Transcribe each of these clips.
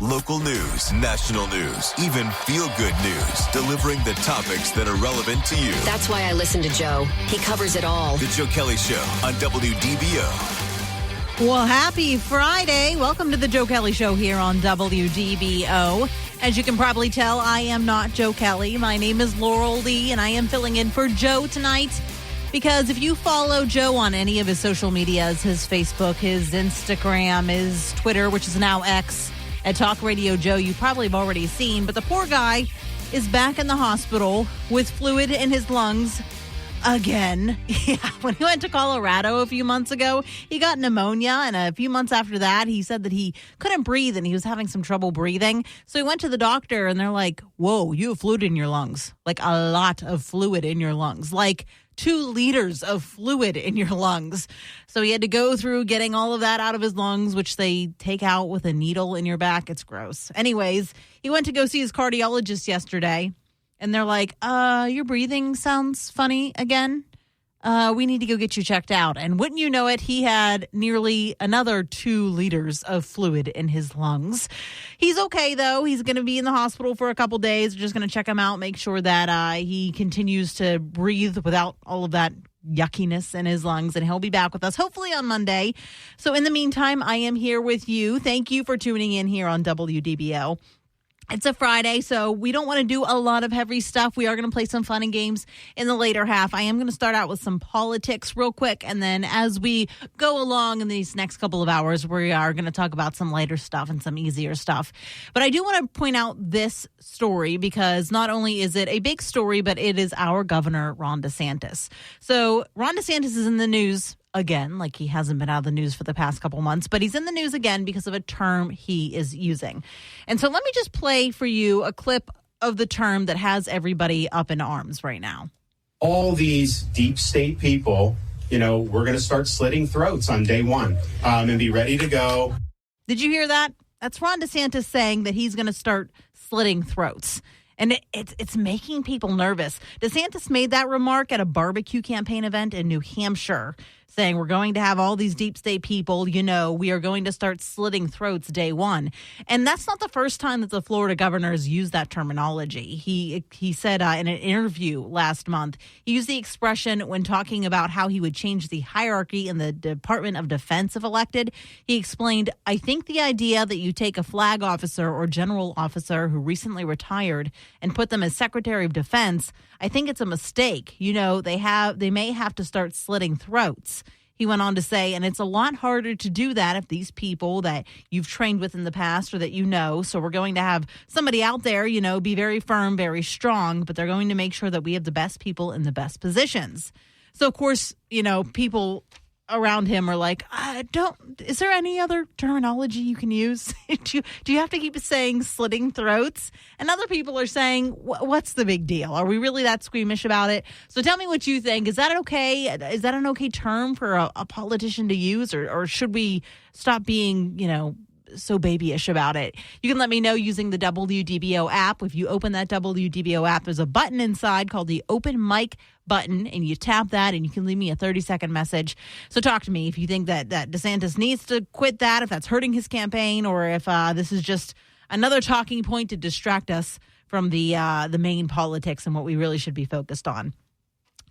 Local news, national news, even feel-good news, delivering the topics that are relevant to you. That's why I listen to Joe. He covers it all. The Joe Kelley Show on WDBO. Well, happy Friday. Welcome to the Joe Kelley Show here on WDBO. As you can probably tell, I am not Joe Kelley. My name is Laurel Lee, and I am filling in for Joe tonight. Because if you follow Joe on any of his social medias, his Facebook, his Instagram, his Twitter, which is now X, at Talk Radio Joe, you probably have already seen. But the poor guy is back in the hospital with fluid in his lungs again. Yeah, when he went to Colorado a few months ago, he got pneumonia. And a few months after that, he said that he couldn't breathe and he was having some trouble breathing. So he went to the doctor and they're like, whoa, you have fluid in your lungs. Like a lot of fluid in your lungs. Like 2 liters of fluid in your lungs. So he had to go through getting all of that out of his lungs, which they take out with a needle in your back. It's gross. Anyways, he went to go see his cardiologist yesterday, and they're like, your breathing sounds funny again. We need to go get you checked out. And wouldn't you know it, he had nearly another 2 liters of fluid in his lungs. He's okay, though. He's going to be in the hospital for a couple days. We're just going to check him out, make sure that he continues to breathe without all of that yuckiness in his lungs, and he'll be back with us hopefully on Monday. So in the meantime, I am here with you. Thank you for tuning in here on WDBO. It's a Friday, so we don't want to do a lot of heavy stuff. We are going to play some fun and games in the later half. I am going to start out with some politics real quick, and then as we go along in these next couple of hours, we are going to talk about some lighter stuff and some easier stuff. But I do want to point out this story because not only is it a big story, but it is our governor, Ron DeSantis. So Ron DeSantis is in the news again, like he hasn't been out of the news for the past couple months, but he's in the news again because of a term he is using. And so let me just play for you a clip of the term that has everybody up in arms right now. All these deep state people, we're going to start slitting throats on day one and be ready to go. Did you hear that? That's Ron DeSantis saying that he's going to start slitting throats. And it's making people nervous. DeSantis made that remark at a barbecue campaign event in New Hampshire, saying we're going to have all these deep state people, we are going to start slitting throats day one. And that's not the first time that the Florida governor has used that terminology. He said in an interview last month, he used the expression when talking about how he would change the hierarchy in the Department of Defense if elected. He explained, I think the idea that you take a flag officer or general officer who recently retired and put them as Secretary of Defense, I think it's a mistake. They may have to start slitting throats. He went on to say, and it's a lot harder to do that if these people that you've trained with in the past or that so we're going to have somebody out there, be very firm, very strong, but they're going to make sure that we have the best people in the best positions. So, of course, people around him are like, is there any other terminology you can use? do you have to keep saying slitting throats? And other people are saying, what's the big deal? Are we really that squeamish about it? So tell me what you think. Is that okay? Is that an okay term for a politician to use? Or should we stop being, so babyish about it? You can let me know using the WDBO app. If you open that WDBO app, there's a button inside called the open mic button, and you tap that and you can leave me a 30-second message. So talk to me if you think that DeSantis needs to quit that, if that's hurting his campaign, or if this is just another talking point to distract us from the main politics and what we really should be focused on.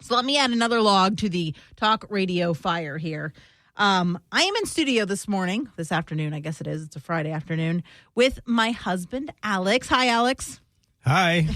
So let me add another log to the talk radio fire here. I am in studio this afternoon, I guess it is. It's a Friday afternoon with my husband, Alex. Hi, Alex. Hi.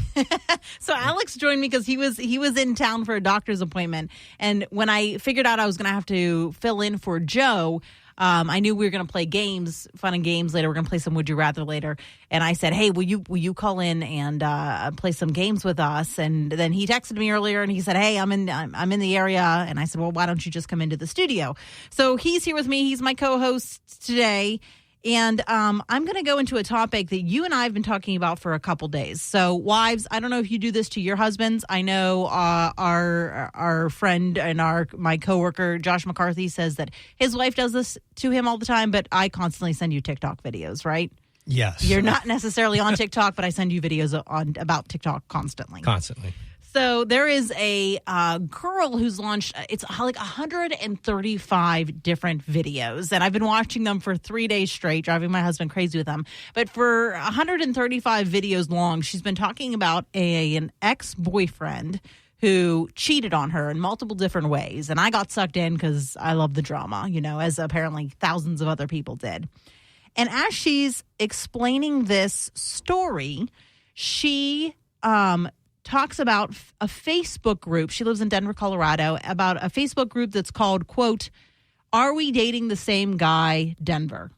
So Alex joined me because he was in town for a doctor's appointment. And when I figured out I was going to have to fill in for Joe, I knew we were going to play games, fun and games later. We're going to play some Would You Rather later. And I said, hey, will you call in and play some games with us? And then he texted me earlier and he said, hey, I'm in the area. And I said, well, why don't you just come into the studio? So he's here with me. He's my co-host today. And I'm going to go into a topic that you and I have been talking about for a couple days. So wives, I don't know if you do this to your husbands. I know our friend and my coworker, Josh McCarthy, says that his wife does this to him all the time, but I constantly send you TikTok videos, right? Yes. You're not necessarily on TikTok, but I send you videos about TikTok constantly. So there is a girl who's launched, it's like 135 different videos. And I've been watching them for 3 days straight, driving my husband crazy with them. But for 135 videos long, she's been talking about an ex-boyfriend who cheated on her in multiple different ways. And I got sucked in because I love the drama, as apparently thousands of other people did. And as she's explaining this story, she talks about a Facebook group. She lives in Denver, Colorado, about a Facebook group that's called, quote, Are We Dating the Same Guy, Denver?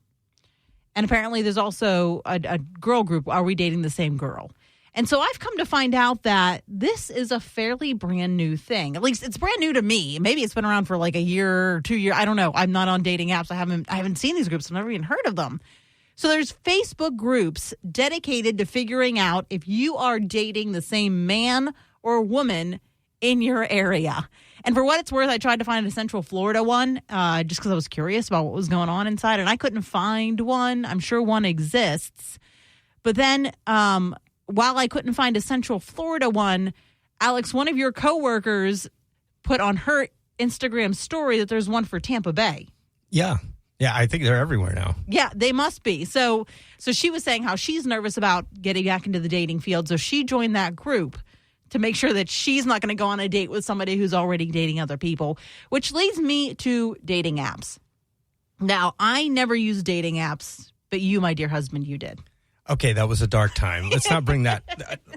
And apparently there's also a girl group, Are We Dating the Same Girl? And so I've come to find out that this is a fairly brand new thing. At least it's brand new to me. Maybe it's been around for like a year or 2 years. I don't know. I'm not on dating apps. I haven't seen these groups. I've never even heard of them. So there's Facebook groups dedicated to figuring out if you are dating the same man or woman in your area. And for what it's worth, I tried to find a Central Florida one just because I was curious about what was going on inside, and I couldn't find one. I'm sure one exists. But then while I couldn't find a Central Florida one, Alex, one of your coworkers put on her Instagram story that there's one for Tampa Bay. Yeah. Yeah, I think they're everywhere now. Yeah, they must be. So she was saying how she's nervous about getting back into the dating field. So she joined that group to make sure that she's not going to go on a date with somebody who's already dating other people, which leads me to dating apps. Now, I never use dating apps, but you, my dear husband, you did. Okay, that was a dark time. Let's not bring that.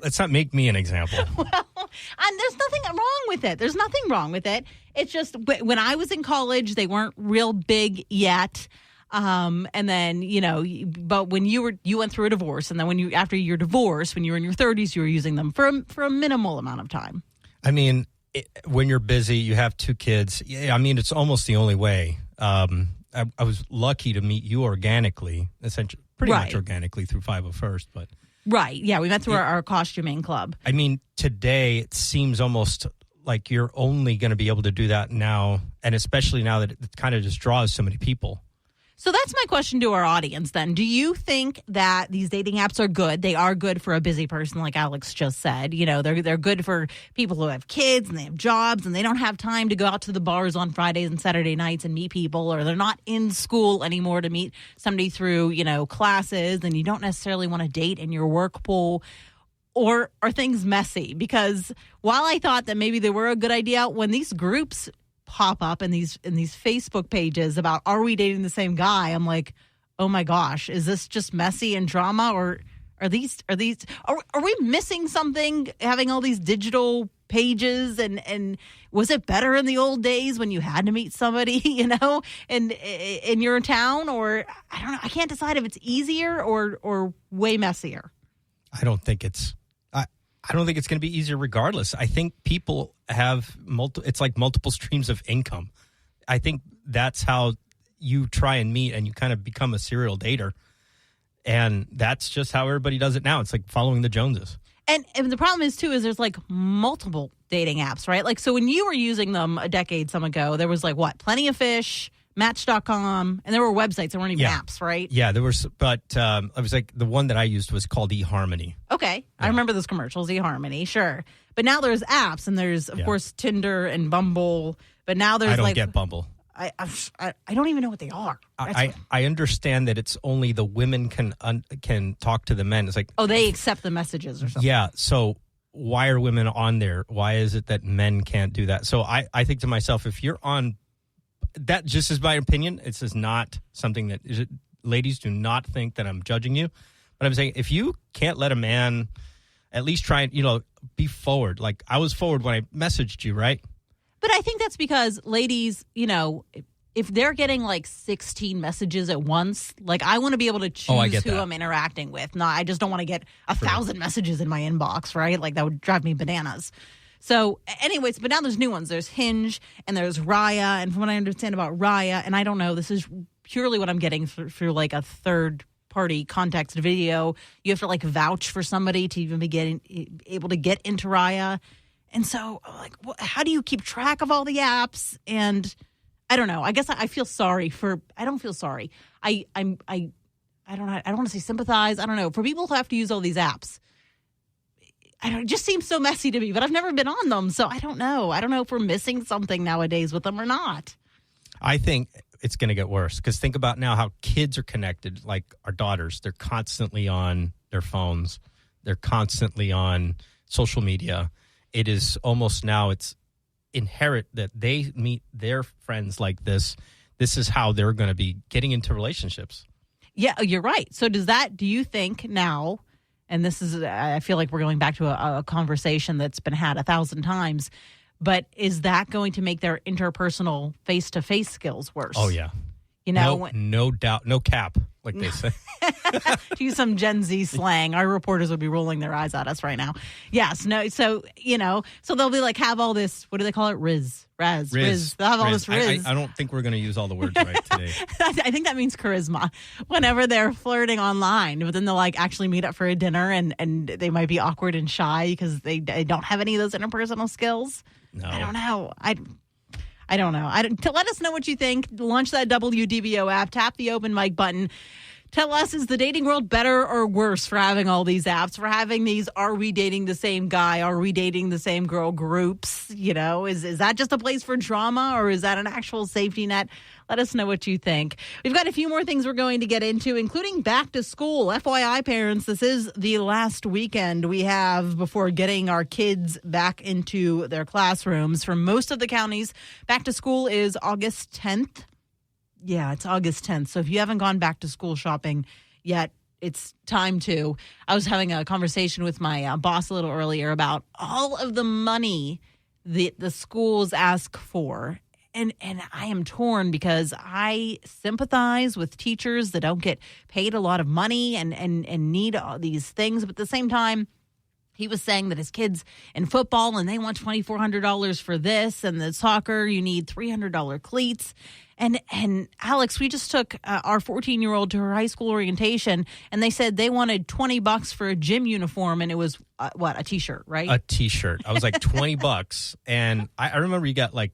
Let's not make me an example. Well, and there's nothing wrong with it. There's nothing wrong with it. It's just when I was in college, they weren't real big yet. And then, but when you went through a divorce, and then after your divorce, when you were in your 30s, you were using them for a minimal amount of time. I mean, when you're busy, you have 2 kids. Yeah, I mean, it's almost the only way. I was lucky to meet you organically, essentially. Pretty much organically through 501st, but right, yeah, we met through our costuming club. I mean, today it seems almost like you're only going to be able to do that now, and especially now that it kind of just draws so many people. So that's my question to our audience then. Do you think that these dating apps are good? They are good for a busy person, like Alex just said. They're good for people who have kids and they have jobs and they don't have time to go out to the bars on Fridays and Saturday nights and meet people, or they're not in school anymore to meet somebody through, classes, and you don't necessarily want to date in your work pool. Or are things messy? Because while I thought that maybe they were a good idea, when these groups pop up in these Facebook pages about are we dating the same guy, I'm like, oh my gosh, is this just messy and drama, or are we missing something having all these digital pages, and was it better in the old days when you had to meet somebody in your town, or I don't know, I can't decide if it's easier or way messier. I don't think it's going to be easier regardless. I think people have it's like multiple streams of income. I think that's how you try and meet, and you kind of become a serial dater. And that's just how everybody does it now. It's like following the Joneses. And the problem is, too, is there's like multiple dating apps, right? Like, so when you were using them a decade some ago, there was like what? Plenty of Fish, Match.com, and there were websites. There weren't even apps, right? Yeah, there was, but it was like the one that I used was called eHarmony. Okay. Yeah. I remember those commercials, eHarmony, sure. But now there's apps, and there's, of course, Tinder and Bumble. But now there's I don't get Bumble. I don't even know what they are. I understand that it's only the women can talk to the men. It's like, oh, they accept the messages or something. Yeah, so why are women on there? Why is it that men can't do that? So I think to myself, if you're on, that just is my opinion. It's just not something that is. Ladies, do not think that I'm judging you, but I'm saying if you can't let a man at least try and be forward. Like I was forward when I messaged you, right? But I think that's because ladies, if they're getting like 16 messages at once, like I want to be able to choose who I'm interacting with. No, I just don't want to get 1,000 messages in my inbox, right? Like that would drive me bananas. So anyways, but now there's new ones. There's Hinge and there's Raya. And from what I understand about Raya, and I don't know, this is purely what I'm getting through like a third party context video. You have to like vouch for somebody to even be able to get into Raya. And so, like, how do you keep track of all the apps? And I don't know. I guess I feel sorry for. I don't feel sorry. I don't know. I don't want to say sympathize. I don't know. For people who have to use all these apps, it just seems so messy to me, but I've never been on them, so I don't know. I don't know if we're missing something nowadays with them or not. I think it's going to get worse because think about now how kids are connected, like our daughters. They're constantly on their phones. They're constantly on social media. It is almost now it's inherent that they meet their friends like this. This is how they're going to be getting into relationships. Yeah, you're right. So do you think now, and this is, I feel like we're going back to a conversation that's been had 1,000 times, but is that going to make their interpersonal face-to-face skills worse? Oh, yeah. No doubt. No cap, like they say. To use some Gen Z slang, our reporters would be rolling their eyes at us right now. Yes, no. So, so they'll be like, have all this, what do they call it? Riz. They'll have all this Riz. I don't think we're going to use all the words right today. I think that means charisma whenever they're flirting online, but then they'll like actually meet up for a dinner and they might be awkward and shy because they don't have any of those interpersonal skills. No. I don't know. I don't know. Let us know what you think. Launch that WDBO app. Tap the open mic button. Tell us, is the dating world better or worse for having all these apps, for having these are we dating the same guy, are we dating the same girl groups? Is that just a place for drama or is that an actual safety net? Let us know what you think. We've got a few more things we're going to get into, including back to school. FYI, parents, this is the last weekend we have before getting our kids back into their classrooms. For most of the counties, back to school is August 10th. Yeah, it's August 10th. So if you haven't gone back to school shopping yet, it's time to. I was having a conversation with my boss a little earlier about all of the money that the schools ask for. And I am torn because I sympathize with teachers that don't get paid a lot of money and need all these things. But at the same time, he was saying that his kids in football and they want $2,400 for this, and the soccer you need $300 cleats. And Alex, we just took our 14-year-old to her high school orientation, and they said they wanted $20 for a gym uniform, and it was a T-shirt, right? A T-shirt. I was like $20, and I remember you got like,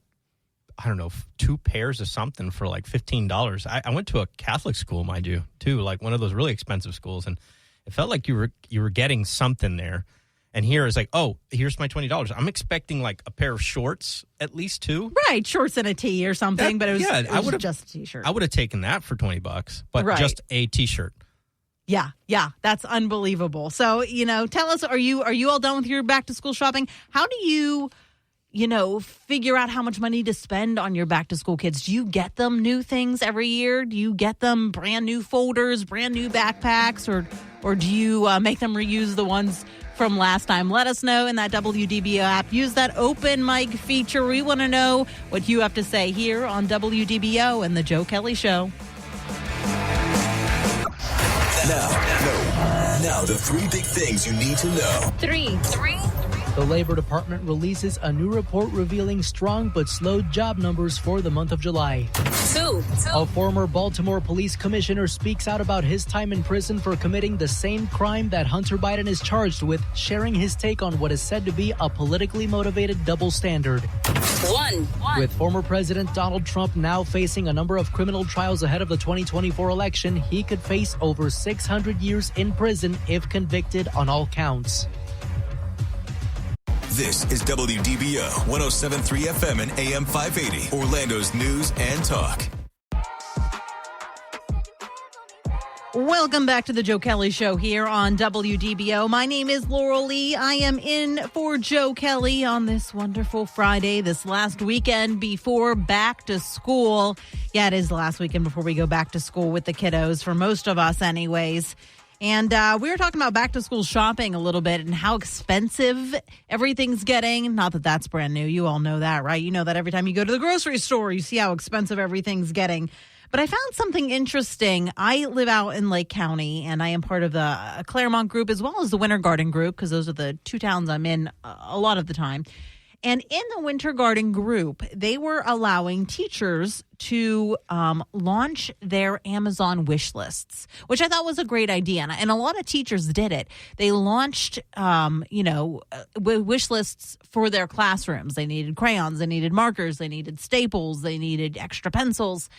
I don't know, 2 pairs of something for like $15. I went to a Catholic school, mind you, too, like one of those really expensive schools, and it felt like you were getting something there. And here is like, oh, here's my $20. I'm expecting like a pair of shorts, at least 2. Right, shorts and a tee or something, but it was just a T-shirt. I would have taken that for $20, but just a T-shirt. Yeah, that's unbelievable. So, tell us, are you all done with your back to school shopping? How do you figure out how much money to spend on your back to school kids? Do you get them new things every year? Do you get them brand new folders, brand new backpacks, or do you make them reuse the ones from last time? Let us know in that WDBO app. Use that open mic feature. We want to know what you have to say here on WDBO and the Joe Kelley Show. Now, the 3 big things you need to know. Three. The Labor Department releases a new report revealing strong but slow job numbers for the month of July. 2. A former Baltimore police commissioner speaks out about his time in prison for committing the same crime that Hunter Biden is charged with, sharing his take on what is said to be a politically motivated double standard. 1. With former President Donald Trump now facing a number of criminal trials ahead of the 2024 election, he could face over 600 years in prison if convicted on all counts. This is WDBO 107.3 FM and AM 580, Orlando's news and talk. Welcome back to the Joe Kelley Show here on WDBO. My name is Laurel Lee. I am in for Joe Kelley on this wonderful Friday, this last weekend before back to school. Yeah, it is the last weekend before we go back to school with the kiddos, for most of us anyways. And we were talking about back to school shopping a little bit and how expensive everything's getting. Not that that's brand new. You all know that, right? You know that every time you go to the grocery store, you see how expensive everything's getting. But I found something interesting. I live out in Lake County, and I am part of the Claremont group as well as the Winter Garden group, because those are the 2 towns I'm in a lot of the time. And in the Winter Garden group, they were allowing teachers to launch their Amazon wish lists, which I thought was a great idea. And a lot of teachers did it. They launched, wish lists for their classrooms. They needed crayons, they needed markers, they needed staples, they needed extra pencils.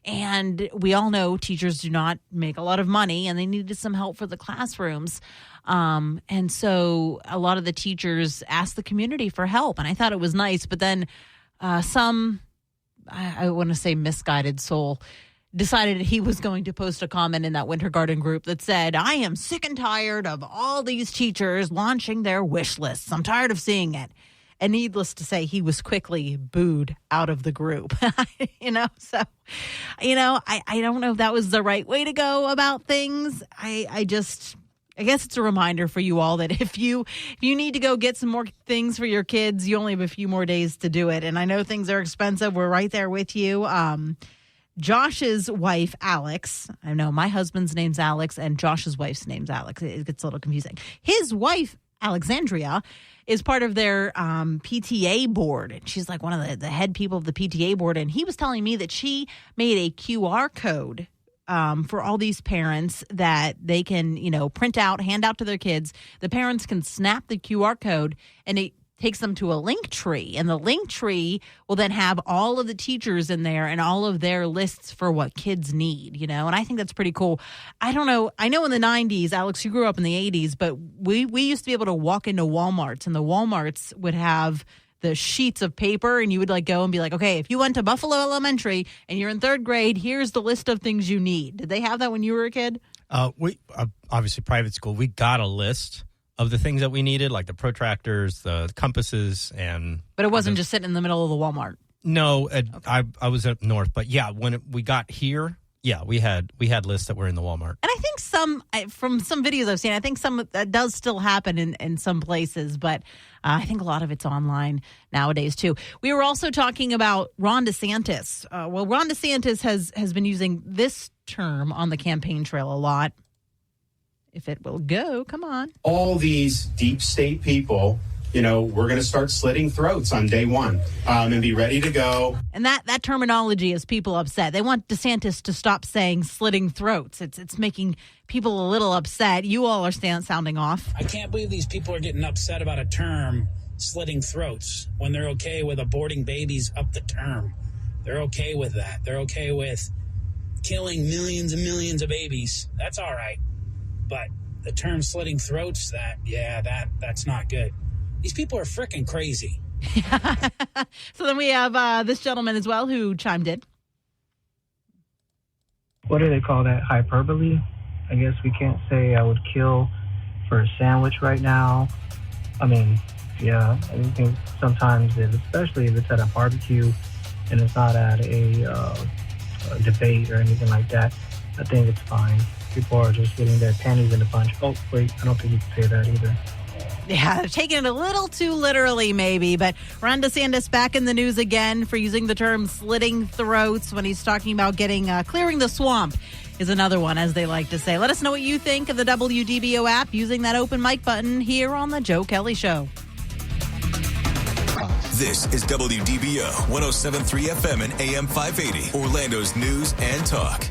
And we all know teachers do not make a lot of money, and they needed some help for the classrooms. And so a lot of the teachers asked the community for help, and I thought it was nice. But then I want to say misguided soul decided he was going to post a comment in that Winter Garden group that said, I am sick and tired of all these teachers launching their wish lists. I'm tired of seeing it. And needless to say, he was quickly booed out of the group. I don't know if that was the right way to go about things. I guess it's a reminder for you all that if you need to go get some more things for your kids, you only have a few more days to do it. And I know things are expensive. We're right there with you. Josh's wife, Alex, I know my husband's name's Alex and Josh's wife's name's Alex. It gets a little confusing. His wife, Alexandria, is part of their PTA board. And she's like one of the head people of the PTA board. And he was telling me that she made a QR code for all these parents that they can, print out, hand out to their kids. The parents can snap the QR code and it takes them to a link tree. And the link tree will then have all of the teachers in there and all of their lists for what kids need, and I think that's pretty cool. I don't know. I know in the 90s, Alex, you grew up in the 80s, but we used to be able to walk into Walmarts, and the Walmarts would have the sheets of paper, and you would go and be like, okay, if you went to Buffalo Elementary and you're in third grade, here's the list of things you need. Did they have that when you were a kid? We obviously private school. We got a list of the things that we needed, like the protractors, the compasses, But it wasn't just sitting in the middle of the Walmart. No, I was up north, but yeah, when we got here, yeah, we had lists that were in the Walmart. And I think from some videos I've seen, I think some that does still happen in some places, but I think a lot of it's online nowadays too. We were also talking about Ron DeSantis. Ron DeSantis has been using this term on the campaign trail a lot. If it will go, come on. All these deep state people, we're going to start slitting throats on day one and be ready to go. And that terminology is people upset. They want DeSantis to stop saying slitting throats. It's making people a little upset. You all are sounding off. I can't believe these people are getting upset about a term, slitting throats, when they're okay with aborting babies up the term. They're okay with that. They're okay with killing millions and millions of babies. That's all right. But the term slitting throats, that's not good. These people are freaking crazy. So then we have this gentleman as well who chimed in. What do they call that? Hyperbole? I guess we can't say I would kill for a sandwich right now. I mean, yeah, I think sometimes, especially if it's at a barbecue and it's not at a debate or anything like that, I think it's fine. People are just getting their panties in a bunch. Oh, wait, I don't think you can say that either. Yeah, they're taking it a little too literally, maybe. But Ron DeSantis back in the news again for using the term slitting throats when he's talking about clearing the swamp is another one, as they like to say. Let us know what you think of the WDBO app using that open mic button here on the Joe Kelley Show. This is WDBO 107.3 FM and AM 580, Orlando's news and talk.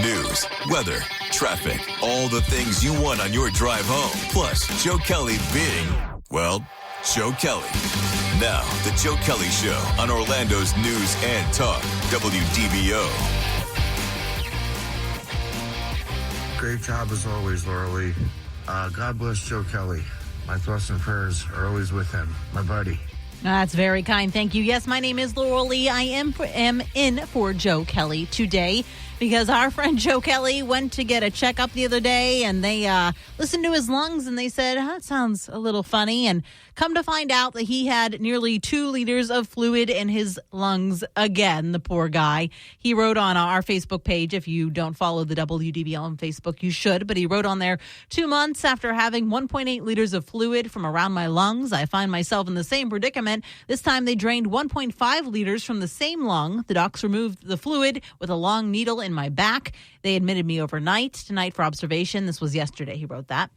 News, weather, traffic, all the things you want on your drive home. Plus, Joe Kelley being, Joe Kelley. Now, the Joe Kelley Show on Orlando's news and talk, WDBO. Great job as always, Laura Lee. God bless Joe Kelley. My thoughts and prayers are always with him, my buddy. That's very kind. Thank you. Yes, my name is Laurel Lee. I am in for Joe Kelley today because our friend Joe Kelley went to get a checkup the other day and they listened to his lungs and they said, that sounds a little funny. And come to find out that he had nearly 2 liters of fluid in his lungs again, the poor guy. He wrote on our Facebook page, if you don't follow the WDBL on Facebook, you should. But he wrote on there, 2 months after having 1.8 liters of fluid from around my lungs, I find myself in the same predicament. This time they drained 1.5 liters from the same lung. The docs removed the fluid with a long needle in my back. They admitted me overnight tonight for observation. This was yesterday. He wrote that.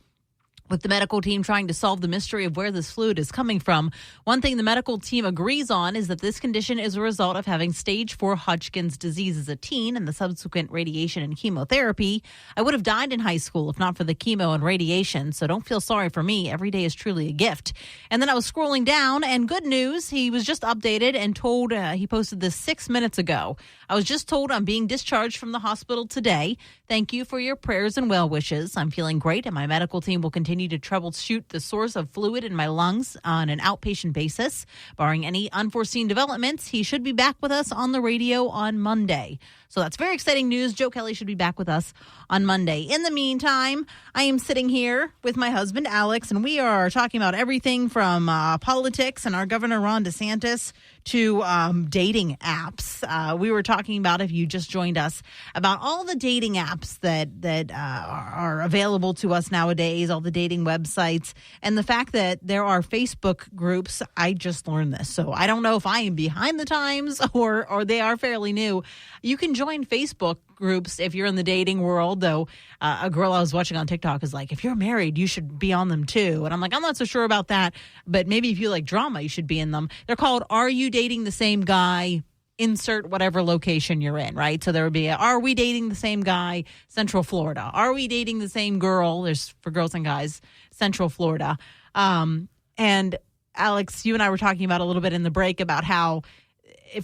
with the medical team trying to solve the mystery of where this fluid is coming from. One thing the medical team agrees on is that this condition is a result of having stage 4 Hodgkin's disease as a teen and the subsequent radiation and chemotherapy. I would have died in high school if not for the chemo and radiation, so don't feel sorry for me. Every day is truly a gift. And then I was scrolling down, and good news, he was just updated and told, he posted this 6 minutes ago. I was just told I'm being discharged from the hospital today. Thank you for your prayers and well wishes. I'm feeling great, and my medical team will continue to troubleshoot the source of fluid in my lungs on an outpatient basis. Barring any unforeseen developments, he should be back with us on the radio on Monday. So that's very exciting news. Joe Kelley should be back with us on Monday. In the meantime, I am sitting here with my husband, Alex, and we are talking about everything from politics and our Governor Ron DeSantis to dating apps. We were talking about, if you just joined us, about all the dating apps that are available to us nowadays, all the dating websites, and the fact that there are Facebook groups. I just learned this, so I don't know if I am behind the times or they are fairly new. You can join Facebook groups if you're in the dating world, though. A girl I was watching on TikTok is like, if you're married, you should be on them too. And I'm like, I'm not so sure about that, but maybe if you like drama, you should be in them. They're called Are You Dating the Same Guy? Insert whatever location you're in, right? So there would be Are We Dating the Same Guy? Central Florida. Are We Dating the Same Girl? There's for girls and guys, Central Florida. And Alex, you and I were talking about a little bit in the break about how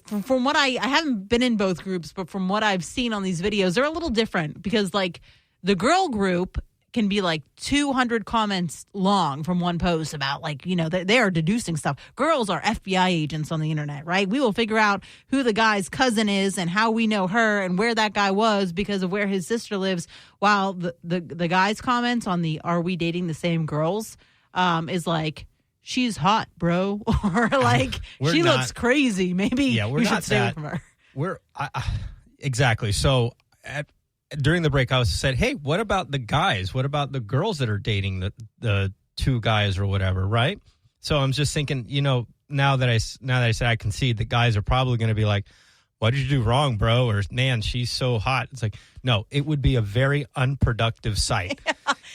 from what I haven't been in both groups, but from what I've seen on these videos, they're a little different because like the girl group can be like 200 comments long from one post about like, you know, they are deducing stuff. Girls are FBI agents on the internet, right? We will figure out who the guy's cousin is and how we know her and where that guy was because of where his sister lives. While the guy's comments on the Are We Dating the Same Girls is like, she's hot, bro, or like she looks crazy. Maybe you should stay away from her. Exactly. So during the break, I said, "Hey, what about the guys? What about the girls that are dating the two guys or whatever?" Right. So I'm just thinking, you know, now that I said I concede, that guys are probably going to be like, "What did you do wrong, bro?" Or "Man, she's so hot." It's like, no, it would be a very unproductive site.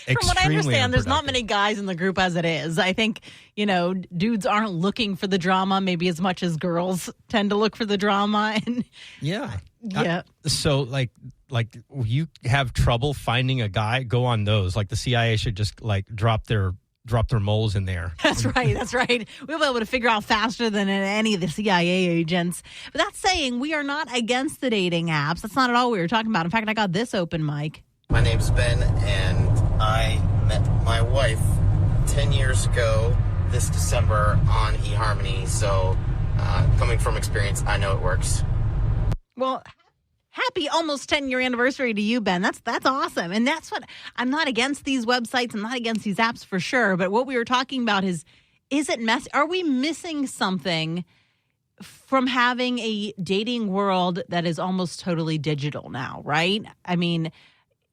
From what I understand, there's not many guys in the group as it is. I think, you know, dudes aren't looking for the drama maybe as much as girls tend to look for the drama. And yeah. So like you have trouble finding a guy, go on those. Like the CIA should just like drop their moles in there. That's right. We'll be able to figure out faster than any of the CIA agents. But that's saying we are not against the dating apps. That's not at all what we were talking about. In fact, I got this open mic. My name's Ben, and I met my wife 10 years ago this December on eHarmony. So coming from experience, I know it works. Well, happy almost 10-year anniversary to you, Ben. That's awesome. And that's what I'm not against these websites. I'm not against these apps for sure. But what we were talking about is it messy? Are we missing something from having a dating world that is almost totally digital now, right? I mean,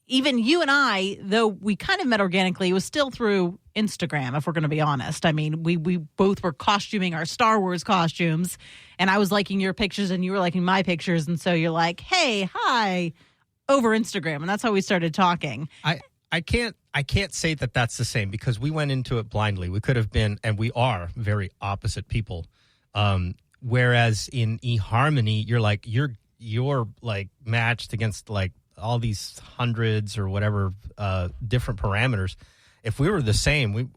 even you and I, though we kind of met organically, it was still through Instagram, if we're going to be honest. I mean, we both were costuming our Star Wars costumes, and I was liking your pictures and you were liking my pictures. And so you're like, hey, hi, over Instagram. And that's how we started talking. I can't say that that's the same because we went into it blindly. We could have been, and we are, very opposite people. Whereas in eHarmony, you're like matched against like all these hundreds or whatever different parameters. If we were the same, we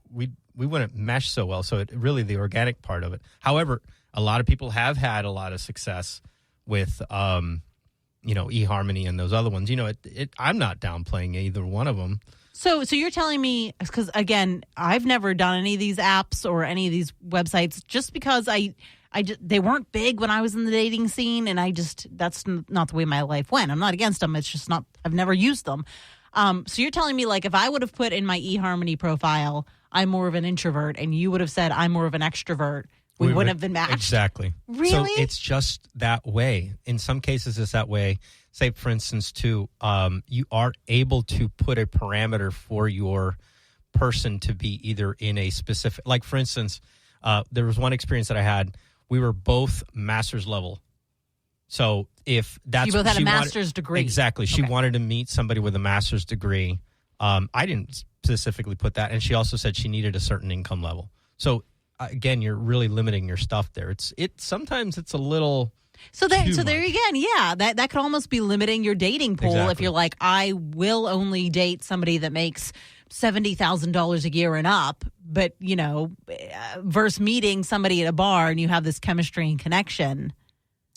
wouldn't mesh so well. So it really the organic part of it. However, a lot of people have had a lot of success with eHarmony and those other ones. You know, I'm not downplaying either one of them. So you're telling me, because again, I've never done any of these apps or any of these websites just because they weren't big when I was in the dating scene, and that's not the way my life went. I'm not against them. It's just not, I've never used them. So you're telling me, like, if I would have put in my eHarmony profile, I'm more of an introvert, and you would have said I'm more of an extrovert, we wouldn't have been matched? Exactly. Really? So it's just that way. In some cases, it's that way. Say, for instance, too, you are able to put a parameter for your person to be either in a specific, like, for instance, there was one experience that I had. We were both master's level. So if that's... You both had a master's degree. Exactly. She wanted to meet somebody with a master's degree. I didn't specifically put that. And she also said she needed a certain income level. So again, you're really limiting your stuff there. Sometimes it's a little. So there again, yeah, that could almost be limiting your dating pool. Exactly. If you're like, I will only date somebody that makes $70,000 a year and up, but versus meeting somebody at a bar and you have this chemistry and connection.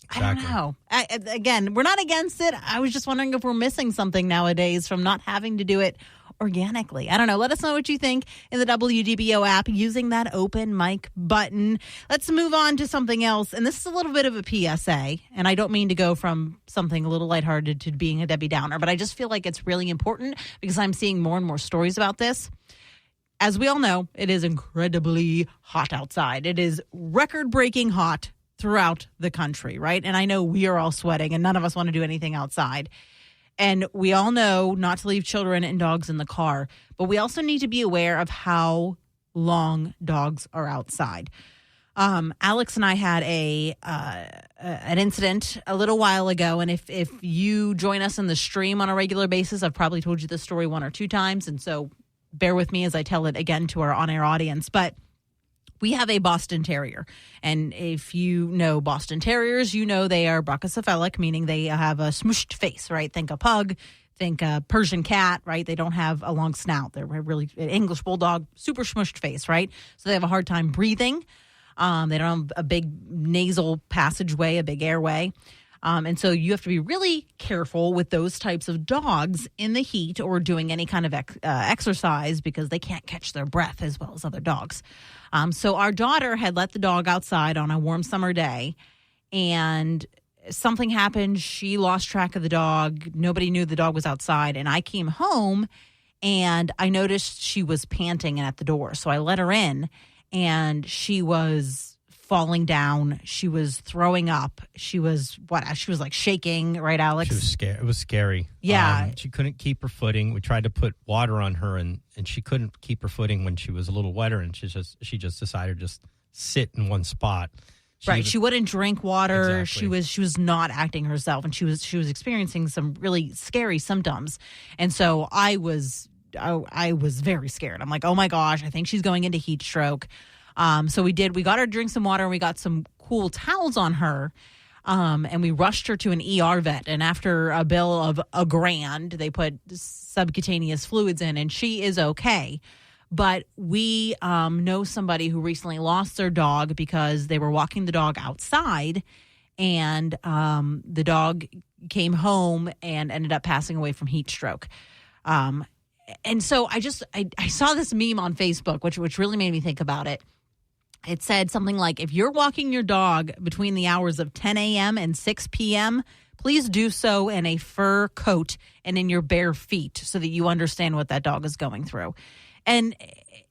Exactly. I don't know. Again, we're not against it. I was just wondering if we're missing something nowadays from not having to do it organically. I don't know. Let us know what you think in the WDBO app using that open mic button. Let's move on to something else. And this is a little bit of a PSA. And I don't mean to go from something a little lighthearted to being a Debbie Downer, but I just feel like it's really important because I'm seeing more and more stories about this. As we all know, it is incredibly hot outside. It is record-breaking hot throughout the country, right? And I know we are all sweating and none of us want to do anything outside. And we all know not to leave children and dogs in the car, but we also need to be aware of how long dogs are outside. Alex and I had an incident a little while ago, and if you join us in the stream on a regular basis, I've probably told you this story one or two times, and so bear with me as I tell it again to our on-air audience. But we have a Boston Terrier, and if you know Boston Terriers, you know they are brachycephalic, meaning they have a smooshed face, right? Think a pug, think a Persian cat, right? They don't have a long snout. They're really an English bulldog, super smooshed face, right? So they have a hard time breathing. They don't have a big nasal passageway, a big airway. And so you have to be really careful with those types of dogs in the heat or doing any kind of exercise because they can't catch their breath as well as other dogs. So our daughter had let the dog outside on a warm summer day, and something happened. She lost track of the dog. Nobody knew the dog was outside. And I came home, and I noticed she was panting at the door. So I let her in, and she was falling down. She was throwing up. She was like shaking, right, Alex? She was scared. It was scary. Yeah. She couldn't keep her footing. We tried to put water on her, and she couldn't keep her footing when she was a little wetter, and she just decided to just sit in one spot. She wouldn't drink water. Exactly. She was not acting herself, and she was experiencing some really scary symptoms. And so I was very scared. I'm like, oh my gosh, I think she's going into heat stroke. So we got her to drink some water, and we got some cool towels on her. And we rushed her to an ER vet. And after a bill of $1,000, they put subcutaneous fluids in, and she is okay. But we know somebody who recently lost their dog because they were walking the dog outside, and the dog came home and ended up passing away from heat stroke. And so I saw this meme on Facebook, which really made me think about it. It said something like, if you're walking your dog between the hours of 10 a.m. and 6 p.m., please do so in a fur coat and in your bare feet so that you understand what that dog is going through. And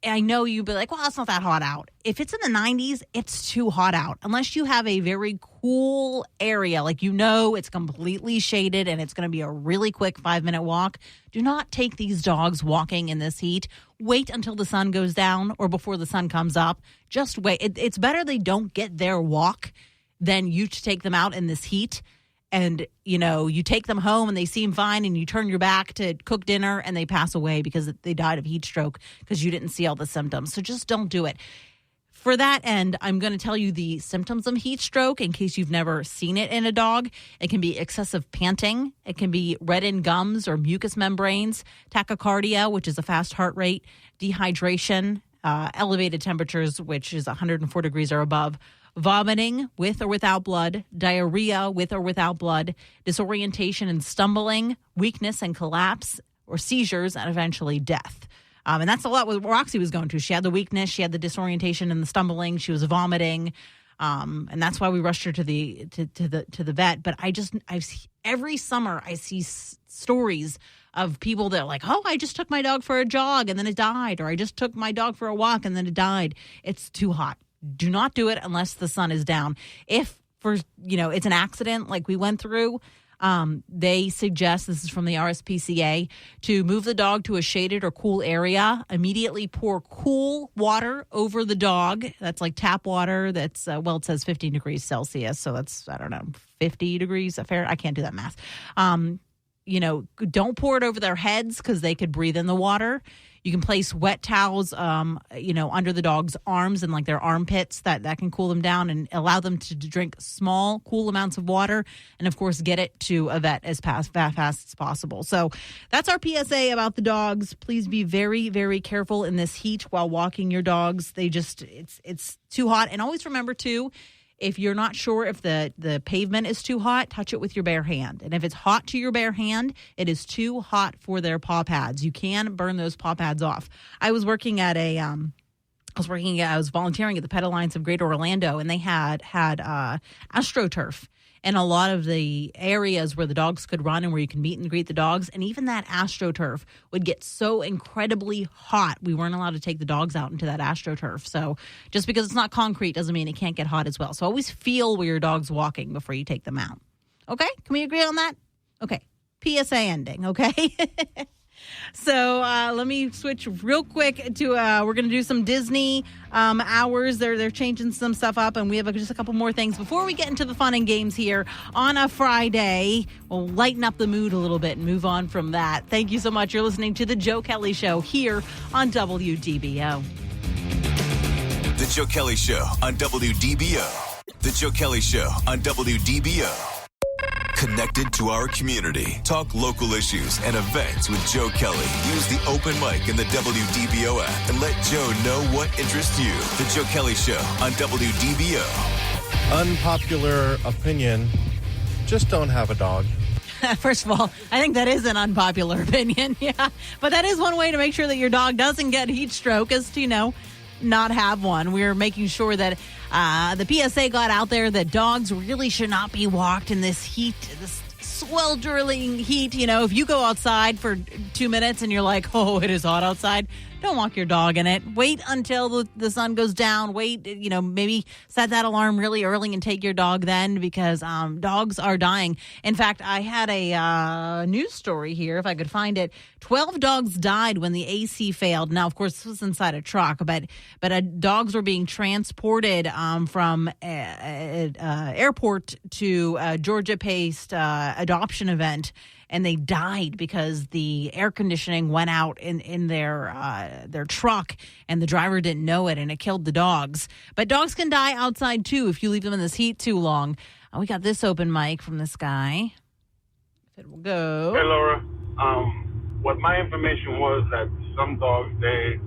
I know you'd be like, well, it's not that hot out. If it's in the 90s, it's too hot out. Unless you have a very cool area, like it's completely shaded and it's going to be a really quick 5-minute walk. Do not take these dogs walking in this heat. Wait until the sun goes down or before the sun comes up. Just wait. It's better they don't get their walk than you to take them out in this heat. And, you take them home and they seem fine and you turn your back to cook dinner and they pass away because they died of heat stroke because you didn't see all the symptoms. So just don't do it. For that end, I'm going to tell you the symptoms of heat stroke in case you've never seen it in a dog. It can be excessive panting. It can be reddened gums or mucous membranes, tachycardia, which is a fast heart rate, dehydration, elevated temperatures, which is 104 degrees or above, vomiting with or without blood, diarrhea with or without blood, disorientation and stumbling, weakness and collapse, or seizures, and eventually death. And that's a lot what Roxy was going through. She had the weakness, she had the disorientation and the stumbling, she was vomiting, and that's why we rushed her to the vet. But every summer I see stories of people that are like, oh, I just took my dog for a jog and then it died, or I just took my dog for a walk and then it died. It's too hot. Do not do it unless the sun is down. If it's an accident like we went through, they suggest, this is from the RSPCA, to move the dog to a shaded or cool area. Immediately pour cool water over the dog. That's like tap water. That's, it says 15 degrees Celsius. So that's, 50 degrees. I can't do that math. don't pour it over their heads because they could breathe in the water. You can place wet towels, under the dog's arms and like their armpits. That can cool them down and allow them to drink small, cool amounts of water. And, of course, get it to a vet as fast as possible. So that's our PSA about the dogs. Please be very, very careful in this heat while walking your dogs. It's too hot. And always remember, too, if you're not sure if the pavement is too hot, touch it with your bare hand. And if it's hot to your bare hand, it is too hot for their paw pads. You can burn those paw pads off. I was volunteering at the Pet Alliance of Greater Orlando, and they had AstroTurf in a lot of the areas where the dogs could run and where you can meet and greet the dogs. And even that AstroTurf would get so incredibly hot, we weren't allowed to take the dogs out into that AstroTurf. So just because it's not concrete doesn't mean it can't get hot as well. So always feel where your dog's walking before you take them out. Okay? Can we agree on that? Okay. PSA ending, okay? So let me switch real quick to we're going to do some Disney hours. They're changing some stuff up, and we have just a couple more things before we get into the fun and games here on a Friday. We'll lighten up the mood a little bit and move on from that. Thank you so much. You're listening to The Joe Kelley Show here on WDBO. The Joe Kelley Show on WDBO. The Joe Kelley Show on WDBO. Connected to our community. Talk local issues and events with Joe Kelley. Use the open mic in the WDBO app and let Joe know what interests you. The Joe Kelley Show on WDBO. Unpopular opinion, just don't have a dog. First of all, I think that is an unpopular opinion, yeah. But that is one way to make sure that your dog doesn't get heat stroke is to, not have one. We're making sure that the PSA got out there that dogs really should not be walked in this heat, this sweltering heat. If you go outside for 2 minutes and you're like, oh, it is hot outside, don't walk your dog in it. Wait until the sun goes down. Wait, maybe set that alarm really early and take your dog then, because dogs are dying. In fact, I had a news story here, if I could find it. 12 dogs died when the AC failed. Now, of course, this was inside a truck, but dogs were being transported from airport to a Georgia-based adoption event. And they died because the air conditioning went out in their truck, and the driver didn't know it, and it killed the dogs. But dogs can die outside, too, if you leave them in this heat too long. We got this open mic from this guy. If it will go. Hey, Laura. What my information was that some dogs, they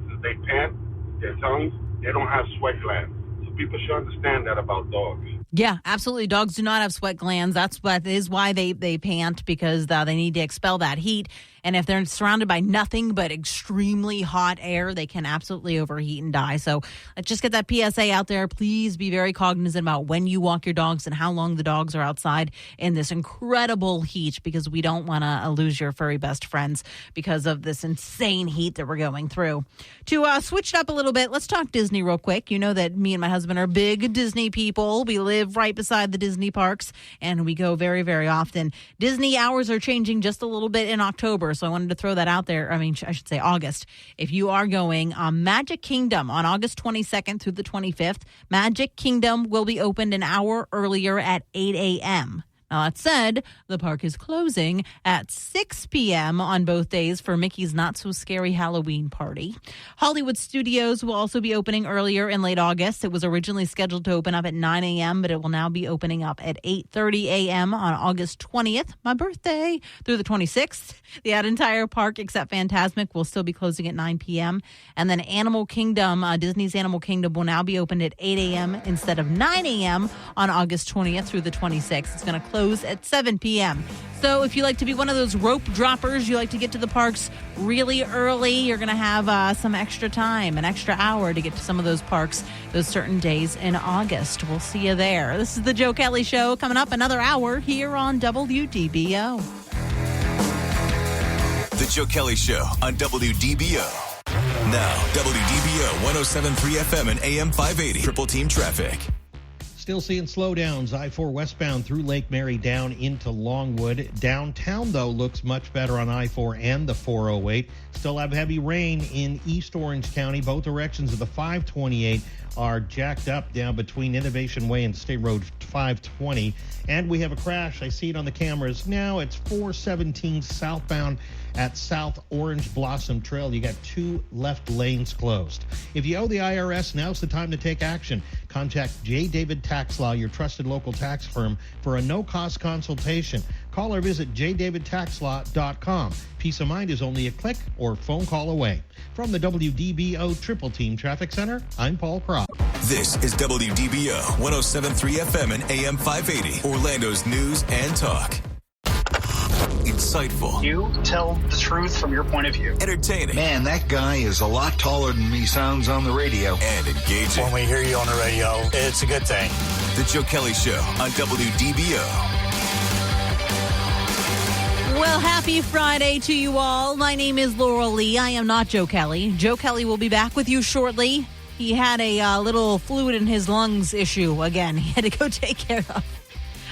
pant, their tongues, they don't have sweat glands. So people should understand that about dogs. Yeah, absolutely. Dogs do not have sweat glands. That is why they pant, because they need to expel that heat. And if they're surrounded by nothing but extremely hot air, they can absolutely overheat and die. So let's just get that PSA out there. Please be very cognizant about when you walk your dogs and how long the dogs are outside in this incredible heat, because we don't want to lose your furry best friends because of this insane heat that we're going through. To switch it up a little bit, let's talk Disney real quick. You know that me and my husband are big Disney people. We live right beside the Disney parks, and we go very, very often. Disney hours are changing just a little bit in October, so I wanted to throw that out there. I should say August. If you are going, Magic Kingdom on August 22nd through the 25th, Magic Kingdom will be opened an hour earlier at 8 a.m. Now, that said, the park is closing at 6 p.m. on both days for Mickey's Not So Scary Halloween Party. Hollywood Studios will also be opening earlier in late August. It was originally scheduled to open up at 9 a.m., but it will now be opening up at 8:30 a.m. on August 20th, my birthday, through the 26th. The entire park, except Fantasmic, will still be closing at 9 p.m. And then Animal Kingdom, Disney's Animal Kingdom, will now be opened at 8 a.m. instead of 9 a.m. on August 20th through the 26th. It's going to close at 7 p.m. So if you like to be one of those rope droppers, you like to get to the parks really early, you're going to have some extra time, an extra hour to get to some of those parks those certain days in August. We'll see you there. This is the Joe Kelley Show. Coming up another hour here on WDBO. The Joe Kelley Show on WDBO. Now, WDBO 107.3 FM and AM 580. Triple Team Traffic. Still seeing slowdowns, I-4 westbound through Lake Mary down into Longwood. Downtown, though, looks much better on I-4 and the 408. Still have heavy rain in East Orange County. Both directions of the 528 are jacked up down between Innovation Way and State Road 520. And we have a crash. I see it on the cameras now. It's 417 southbound at South Orange Blossom Trail. You got 2 left lanes closed. If you owe the IRS, now's the time to take action. Contact J. David Tax Law, your trusted local tax firm, for a no-cost consultation. Call or visit jddavidtaxlaw.com. Peace of mind is only a click or phone call away. From the WDBO Triple Team Traffic Center, I'm Paul Cross. This is WDBO 107.3 FM and AM 580, Orlando's news and talk. Insightful. You tell the truth from your point of view. Entertaining. Man, that guy is a lot taller than he sounds on the radio. And engaging. When we hear you on the radio, it's a good thing. The Joe Kelley Show on WDBO. Well, happy Friday to you all. My name is Laurel Lee. I am not Joe Kelley. Joe Kelley will be back with you shortly. He had a little fluid in his lungs issue again. He had to go take care of.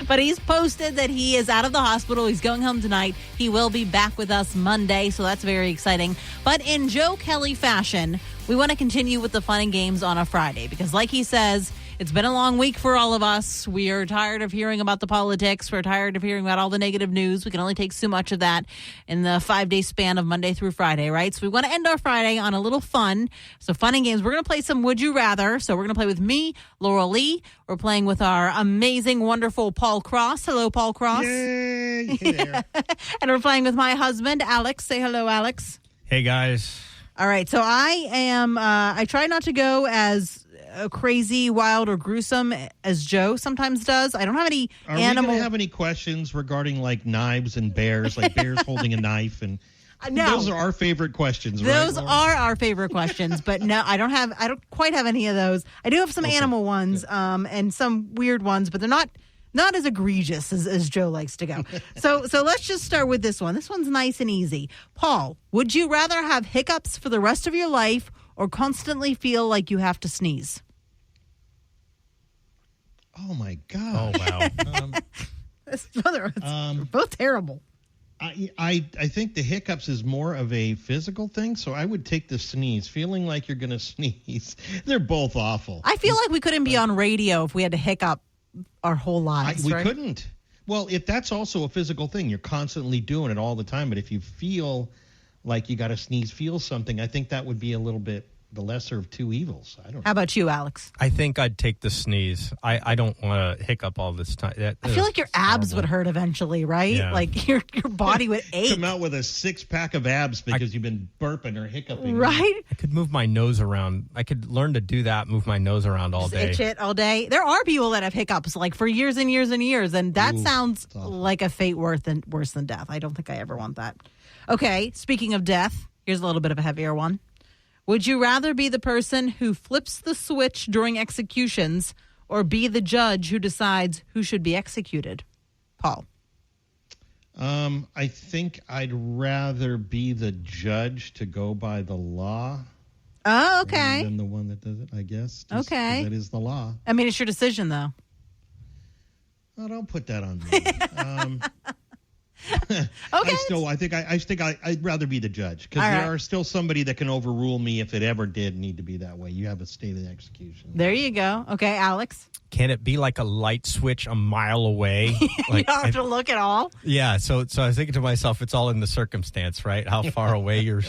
But he's posted that he is out of the hospital. He's going home tonight. He will be back with us Monday, so that's very exciting. But in Joe Kelley fashion, we want to continue with the fun and games on a Friday because, like he says, it's been a long week for all of us. We are tired of hearing about the politics. We're tired of hearing about all the negative news. We can only take so much of that in the 5-day span of Monday through Friday, right? So we want to end our Friday on a little fun. So fun and games. We're going to play some Would You Rather. So we're going to play with me, Laurel Lee. We're playing with our amazing, wonderful Paul Cross. Hello, Paul Cross. Yay! Hey there. And we're playing with my husband, Alex. Say hello, Alex. Hey, guys. All right. So I try not to go as crazy, wild, or gruesome as Joe sometimes does. I don't have any animal. Are we going to have any questions regarding like knives and bears, like bears holding a knife? And no, those are our favorite questions. Those right, are our favorite questions, but no, I don't quite have any of those. I do have some animal ones, and some weird ones, but they're not as egregious as Joe likes to go. So let's just start with this one. This one's nice and easy. Paul, would you rather have hiccups for the rest of your life or constantly feel like you have to sneeze? Oh, my God. Oh, wow. Both terrible. I think the hiccups is more of a physical thing, so I would take the sneeze. Feeling like you're going to sneeze. They're both awful. I feel like we couldn't be on radio if we had to hiccup our whole lives, We right? couldn't. Well, if that's also a physical thing, you're constantly doing it all the time. But if you feel like you got to sneeze, feel something, I think that would be a little bit the lesser of two evils. I don't know. How about you, Alex? I think I'd take the sneeze. I don't want to hiccup all this time. I feel like your abs would hurt eventually, right? Yeah. Like your body would ache. Come out with a 6-pack of abs because you've been burping or hiccuping. Right? I could move my nose around. I could learn to do that, move my nose around all day. Itch it all day. There are people that have hiccups like for years and years and years, and that sounds like a fate worse than death. I don't think I ever want that. Okay, speaking of death, here's a little bit of a heavier one. Would you rather be the person who flips the switch during executions or be the judge who decides who should be executed? Paul. I think I'd rather be the judge to go by the law. Oh, okay. Than the one that does it, I guess. Okay. That is the law. I mean, it's your decision, though. Oh, don't put that on me. Okay. I think I'd rather be the judge because there are still somebody that can overrule me if it ever did need to be that way. You have a state of execution. There you go. Okay, Alex. Can it be like a light switch a mile away? Like, you don't have to look at all. Yeah. So I was thinking to myself, it's all in the circumstance, right? How far away you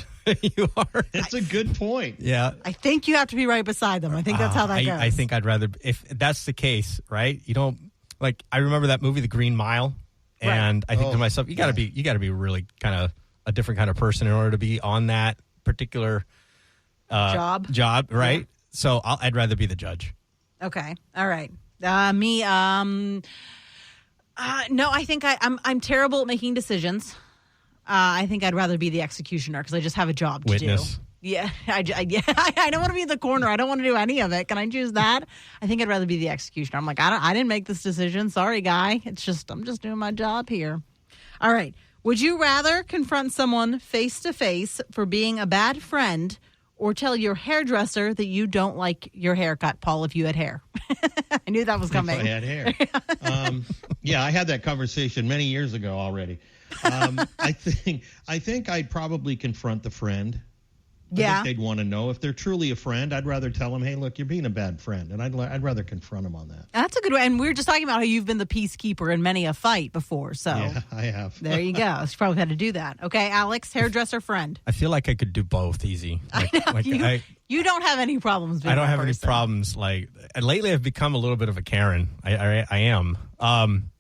are. That's a good point. Yeah. I think you have to be right beside them. I think that's how that goes. I think I'd rather, if that's the case, right? You don't like. I remember that movie, The Green Mile. And I think to myself, you got to be really kind of a different kind of person in order to be on that particular job, right? Yeah. So I'd rather be the judge. Okay, all right. Me, no, I think I'm terrible at making decisions. I think I'd rather be the executioner because I just have a job to do. Yeah, I don't want to be in the corner. I don't want to do any of it. Can I choose that? I think I'd rather be the executioner. I'm like, I didn't make this decision. Sorry, guy. I'm just doing my job here. All right. Would you rather confront someone face to face for being a bad friend or tell your hairdresser that you don't like your haircut, Paul, if you had hair? I knew that was coming. If I had hair. Yeah, I had that conversation many years ago already. I think I'd probably confront the friend. I think they'd want to know if they're truly a friend. I'd rather tell them, "Hey, look, you're being a bad friend," and I'd rather confront them on that. That's a good way. And we were just talking about how you've been the peacekeeper in many a fight before. So yeah, I have. There you go. You probably had to do that. Okay, Alex, hairdresser friend. I feel like I could do both easy. You don't have any problems. Being I don't have person. any problems. And lately I've become a little bit of a Karen. I am.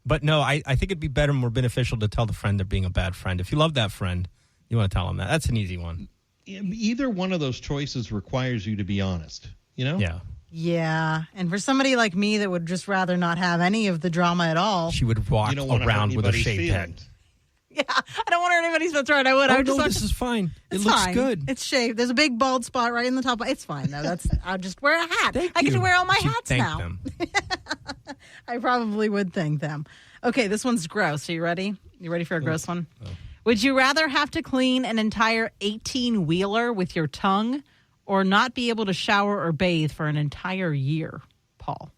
But no, I think it'd be better, more beneficial to tell the friend they're being a bad friend. If you love that friend, you want to tell them that. That's an easy one. Either one of those choices requires you to be honest, Yeah. Yeah, and for somebody like me that would just rather not have any of the drama at all. She would walk around with a shaved head. Yeah, I don't want to hurt anybody's. That's right. I would. I would this is fine. It's it looks fine. good. It's shaved. There's a big bald spot right in the top. It's fine though. I'll just wear a hat. I get to wear all my hats now. Them. I probably would thank them. Okay, this one's gross. Are you ready? You ready for a gross one? Oh. Would you rather have to clean an entire 18-wheeler with your tongue or not be able to shower or bathe for an entire year, Paul?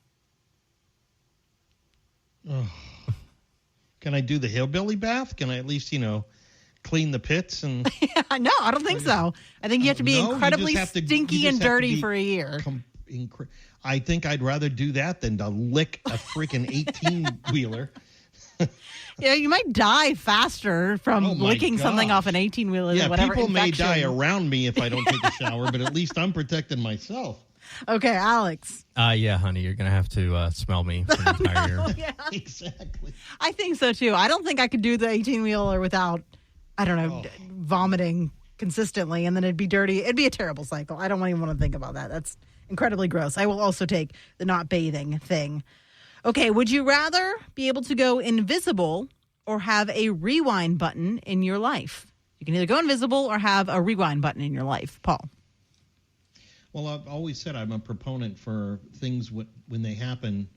Oh. Can I do the hillbilly bath? Can I at least, clean the pits? And No, I don't think so. I think you have to be incredibly stinky and dirty for a year. I think I'd rather do that than to lick a freaking 18-wheeler. Yeah, you might die faster from licking something off an 18-wheeler than whatever people infection. may die around me if I don't take a shower, but at least I'm protecting myself. Okay, Alex. Yeah, honey, you're going to have to smell me for the entire year. Yeah. Exactly. I think so, too. I don't think I could do the 18-wheeler without, vomiting consistently, and then it'd be dirty. It'd be a terrible cycle. I don't even want to think about that. That's incredibly gross. I will also take the not bathing thing. Okay, would you rather be able to go invisible or have a rewind button in your life? You can either go invisible or have a rewind button in your life. Paul. Well, I've always said I'm a proponent for things when they happen,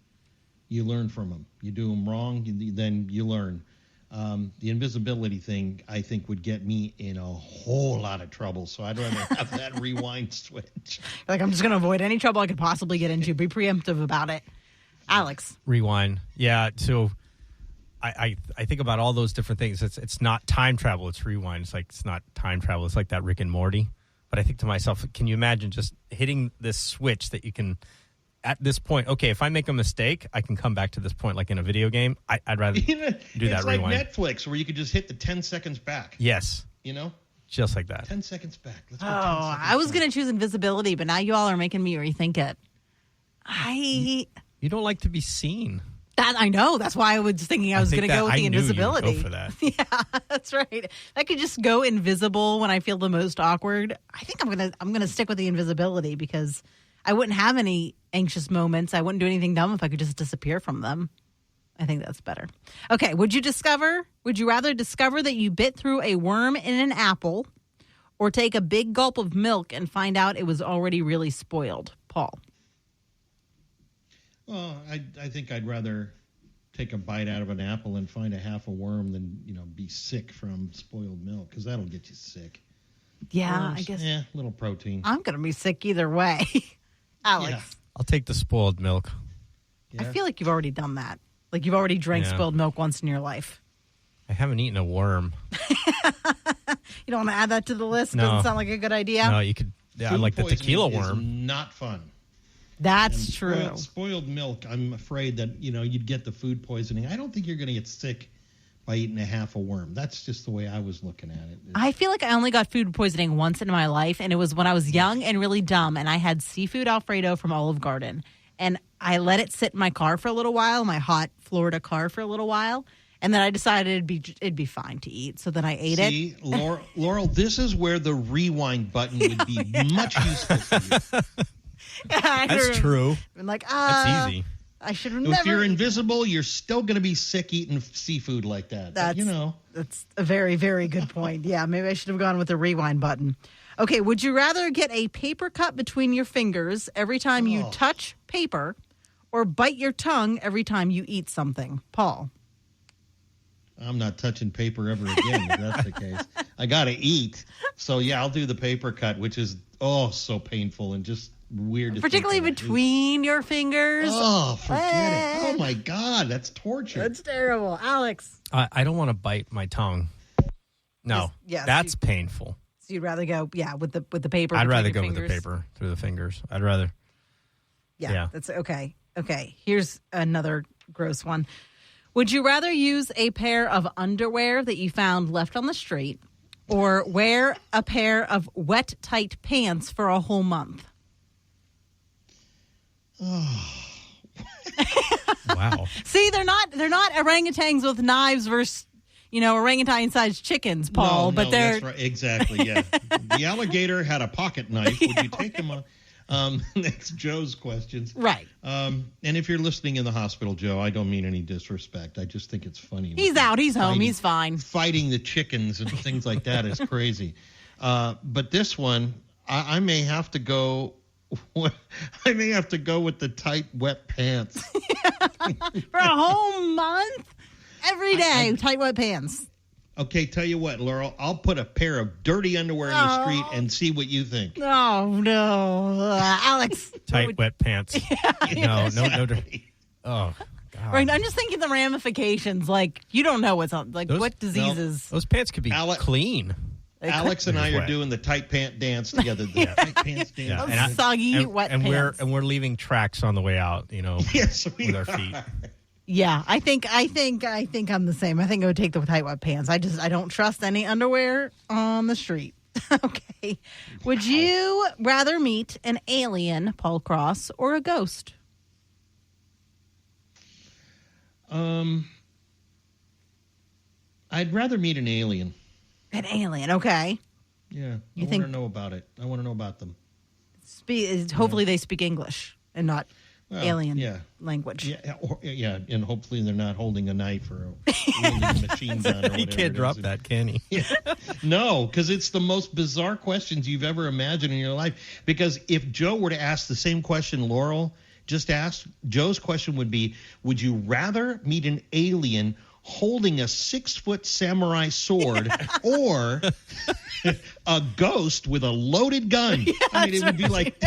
you learn from them. You do them wrong, then you learn. The invisibility thing, I think, would get me in a whole lot of trouble. So I'd rather have that rewind switch. I'm just going to avoid any trouble I could possibly get into. Be preemptive about it. Alex. Rewind. Yeah, so I think about all those different things. It's not time travel, it's rewind. It's not time travel. It's like that Rick and Morty. But I think to myself, can you imagine just hitting this switch that you can, at this point, okay, if I make a mistake, I can come back to this point like in a video game. I'd rather do that rewind. It's like Netflix where you could just hit the 10 seconds back. Yes. Just like that. 10 seconds back. Let's go 10 seconds I was going to choose invisibility, but now you all are making me rethink it. You don't like to be seen. That I know. That's why I was thinking I was going to go with the invisibility. I knew you'd go for that. Yeah, that's right. I could just go invisible when I feel the most awkward. I think I'm gonna stick with the invisibility because I wouldn't have any anxious moments. I wouldn't do anything dumb if I could just disappear from them. I think that's better. Okay, would you rather discover that you bit through a worm in an apple or take a big gulp of milk and find out it was already really spoiled? Paul. Well, I think I'd rather take a bite out of an apple and find a half a worm than, be sick from spoiled milk, because that'll get you sick. Yeah, Worms, I guess. Yeah, a little protein. I'm going to be sick either way. Alex. Yeah. I'll take the spoiled milk. Yeah. I feel like you've already done that. Like you've already drank spoiled milk once in your life. I haven't eaten a worm. You don't want to add that to the list? No. Doesn't sound like a good idea? No, you could. Yeah, I like the tequila worm. Is not fun. That's true. Spoiled milk, I'm afraid that, you'd get the food poisoning. I don't think you're going to get sick by eating a half a worm. That's just the way I was looking at it. I feel like I only got food poisoning once in my life, and it was when I was young and really dumb, and I had seafood Alfredo from Olive Garden. And I let it sit in my car for a little while, my hot Florida car for a little while, and then I decided it'd be fine to eat. So then I ate it. See, Laurel, this is where the rewind button would be much useful for you. That's true. I'm like, that's easy. I should have never. If you're invisible, you're still going to be sick eating seafood like that. That's a very, very good point. Yeah, maybe I should have gone with the rewind button. Okay, would you rather get a paper cut between your fingers every time you touch paper or bite your tongue every time you eat something? Paul. I'm not touching paper ever again, if that's the case. I got to eat. So, yeah, I'll do the paper cut, which is, so painful and just weird to particularly think about. between your fingers. Oh, forget it. Oh, my God. That's torture. That's terrible. Alex. I don't want to bite my tongue. No, Yes, that's painful. So you'd rather go, with the paper. I'd rather between go your with the fingers? paper through the fingers. I'd rather. Yeah, that's okay. Okay, here's another gross one. Would you rather use a pair of underwear that you found left on the street or wear a pair of wet, tight pants for a whole month? Oh. Wow. See, they're not orangutans with knives versus, orangutan-sized chickens, Paul. No, but they're that's right. Exactly, yeah. The alligator had a pocket knife. Would you take him on? That's Joe's questions. Right. And if you're listening in the hospital, Joe, I don't mean any disrespect. I just think it's funny. He's out. He's home. He's fine. Fighting the chickens and things like that is crazy. But this one, I may have to go. I may have to go with the tight, wet pants. For a whole month? Every day, tight, wet pants. Okay, tell you what, Laurel, I'll put a pair of dirty underwear in the street and see what you think. Oh, no. Alex. Tight, wet pants. No. Oh, God. Right, I'm just thinking the ramifications. Like, you don't know what's on. Like, what diseases. Those pants could be clean. Alex and I are doing the tight pant dance together. The tight pants dance. Yeah. Soggy, wet pants. We're leaving tracks on the way out, yes, with our feet. Yeah, I think I'm the same. I think I would take the tight wet pants. I don't trust any underwear on the street. Okay. Would you rather meet an alien, Paul Cross, or a ghost? I'd rather meet an alien. An alien, okay. Yeah, You I think- want to know about it. I want to know about them. Hopefully they speak English and not alien language. Yeah, and hopefully they're not holding a knife or a machine gun or whatever. He can't drop that, can he? Yeah. No, because it's the most bizarre questions you've ever imagined in your life. Because if Joe were to ask the same question Laurel just asked, Joe's question would be, would you rather meet an alien holding a 6-foot samurai sword or a ghost with a loaded gun? Yeah, I mean, it would be like...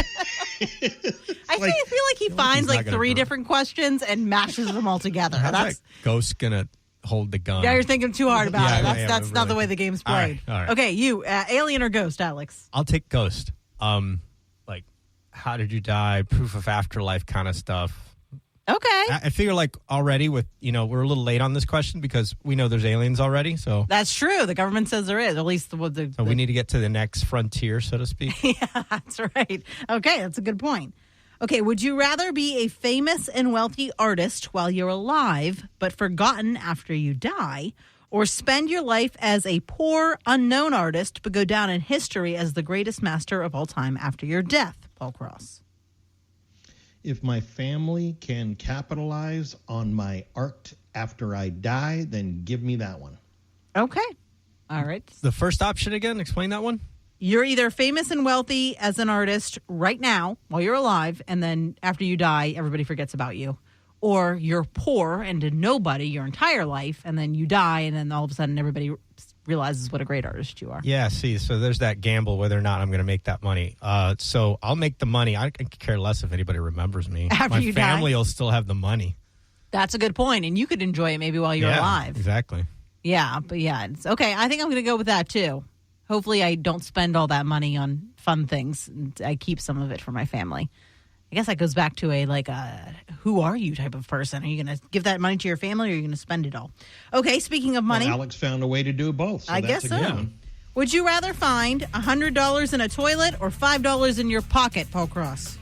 I feel like he finds not like gonna 3 do it. different questions and mashes them all together. How's that ghost gonna hold the gun? Yeah, you're thinking too hard about Yeah, it. yeah, That's not the way the game's All played. right. Okay, you, alien or ghost, Alex? I'll take ghost. Like, how did you die? Proof of afterlife kind of stuff. Okay. I figure like already with, we're a little late on this question because we know there's aliens already. So That's true. The government says there is, at least so we need to get to the next frontier, so to speak. Yeah, that's right. Okay, that's a good point. Okay, would you rather be a famous and wealthy artist while you're alive, but forgotten after you die, or spend your life as a poor, unknown artist, but go down in history as the greatest master of all time after your death? Paul Cross. If my family can capitalize on my art after I die, then give me that one. Okay. All right. The first option again, explain that one. You're either famous and wealthy as an artist right now while you're alive, and then after you die, everybody forgets about you. Or you're poor and a nobody your entire life, and then you die, and then all of a sudden everybody realizes what a great artist you are. Yeah, see, so there's that gamble whether or not I'm going to make that money. So I'll make the money. I could care less if anybody remembers me. After My you die? family will still have the money. That's a good point, and you could enjoy it maybe while you're Yeah, alive. Exactly. Yeah, but yeah, it's okay. I think I'm going to go with that too. Hopefully, I don't spend all that money on fun things. And I keep some of it for my family. I guess that goes back to a who are you type of person. Are you going to give that money to your family, or are you going to spend it all? Okay, speaking of money, Well, Alex found a way to do both. So I that's guess a good so. one. Would you rather find $100 in a toilet or $5 in your pocket, Paul Cross?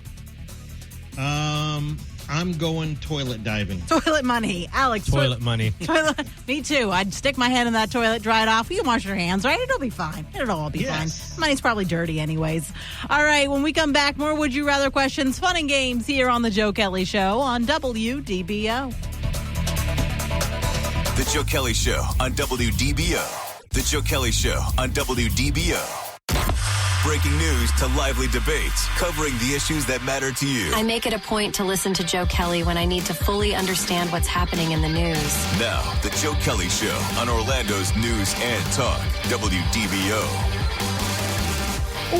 I'm going toilet diving. Toilet money, Alex. Toilet money. Toilet. Me too. I'd stick my head in that toilet, dry it off. You can wash your hands, right? It'll be fine. It'll all be fine. Money's probably dirty anyways. All right, when we come back, more Would You Rather questions, fun and games here on The Joe Kelley Show on WDBO. The Joe Kelley Show on WDBO. The Joe Kelley Show on WDBO. breaking news to lively debates, covering the issues that matter to you. I make it a point to listen to Joe Kelley when I need to fully understand what's happening in the news. Now, the Joe Kelley Show on Orlando's News and Talk, WDBO.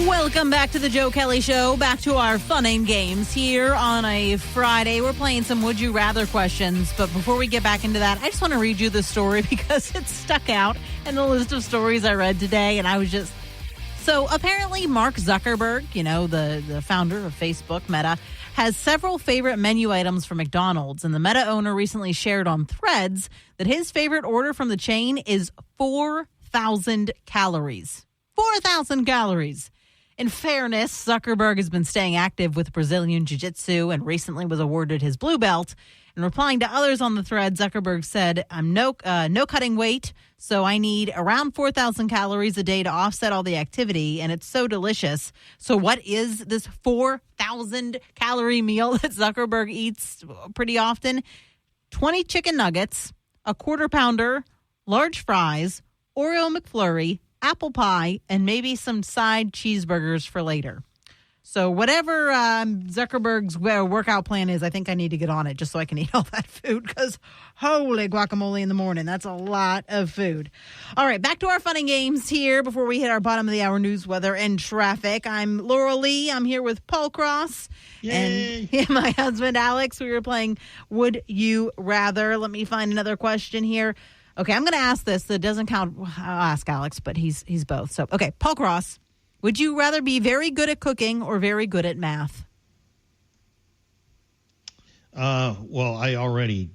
Welcome back to the Joe Kelley Show. Back to our fun and games here on a Friday. We're playing some Would You Rather questions. But before we get back into that, I just want to read you the story because it stuck out in the list of stories I read today. And I was just... So apparently Mark Zuckerberg, the founder of Facebook, Meta, has several favorite menu items from McDonald's. And the Meta owner recently shared on Threads that his favorite order from the chain is 4,000 calories. 4,000 calories. In fairness, Zuckerberg has been staying active with Brazilian Jiu-Jitsu and recently was awarded his blue belt. In replying to others on the thread, Zuckerberg said, I'm no cutting weight, so I need around 4,000 calories a day to offset all the activity, and it's so delicious. So what is this 4,000 calorie meal that Zuckerberg eats pretty often? 20 chicken nuggets, a quarter pounder, large fries, Oreo McFlurry, apple pie, and maybe some side cheeseburgers for later. So whatever Zuckerberg's workout plan is, I think I need to get on it just so I can eat all that food because holy guacamole in the morning. That's a lot of food. All right, back to our fun and games here before we hit our bottom of the hour news, weather, and traffic. I'm Laurel Lee. I'm here with Paul Cross. Yay. And my husband, Alex. We were playing Would You Rather. Let me find another question here. Okay, I'm going to ask this. That doesn't count. I'll ask Alex, but he's both. So, okay, Paul Cross, would you rather be very good at cooking or very good at math? Well, I already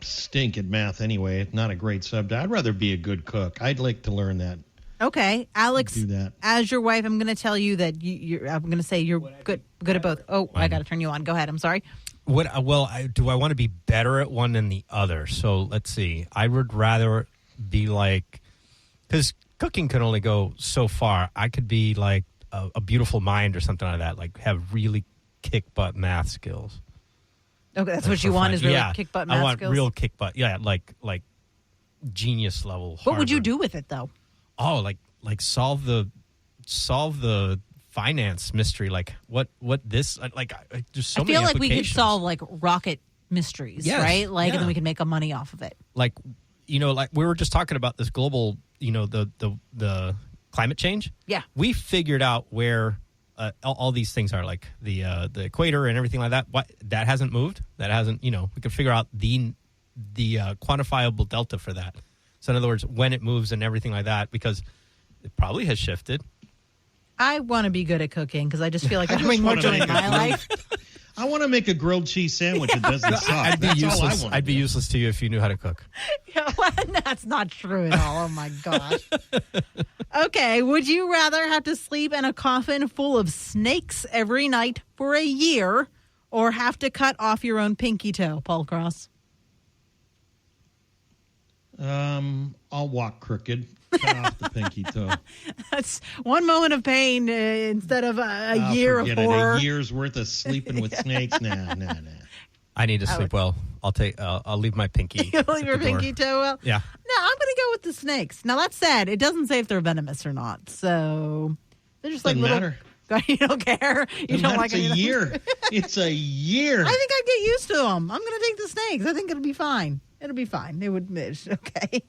stink at math anyway. It's not a great subject. I'd rather be a good cook. I'd like to learn that. Okay, Alex, do that. As your wife, I'm going to tell you that I'm going to say you're good at both. Oh, I got to turn you on. Go ahead. I'm sorry. Do I want to be better at one than the other? So let's see. I would rather be because cooking can only go so far. I could be like a beautiful mind or something like that, like have really kick butt math skills. Okay, that's what you want is really kick butt math skills? I want real kick butt. Yeah, like genius level. What would you do with it though? Oh, like solve the finance mystery, like what this just so many I feel like we could applications. solve like rocket mysteries, Yes, right? Like, yeah. and then we could make a money off of it. Like we were just talking about this global, the climate change. Yeah, we figured out where all these things are, like the equator and everything like that. That hasn't moved. That hasn't. We could figure out the quantifiable delta for that. So in other words, when it moves and everything like that, because it probably has shifted. I want to be good at cooking because I just feel like I'm doing more in my life. I want to make a grilled cheese sandwich that doesn't suck. I'd be useless. I'd be useless to you if you knew how to cook. Yeah, well, that's not true at all. Oh my gosh. Okay, would you rather have to sleep in a coffin full of snakes every night for a year, or have to cut off your own pinky toe, Paul Cross? I'll walk crooked. Cut off the pinky toe. That's one moment of pain instead of a year of horror. A year's worth of sleeping with snakes. Nah. I need to sleep well. I'll leave my pinky. You'll leave your pinky toe well? Yeah. No, I'm going to go with the snakes. Now, that said, it doesn't say if they're venomous or not. So they're just like Doesn't little... matter. You don't care? You don't like it? It's a year. It's a year. I think I'd get used to them. I'm going to take the snakes. I think it'll be fine. It'll be fine. They would... Okay.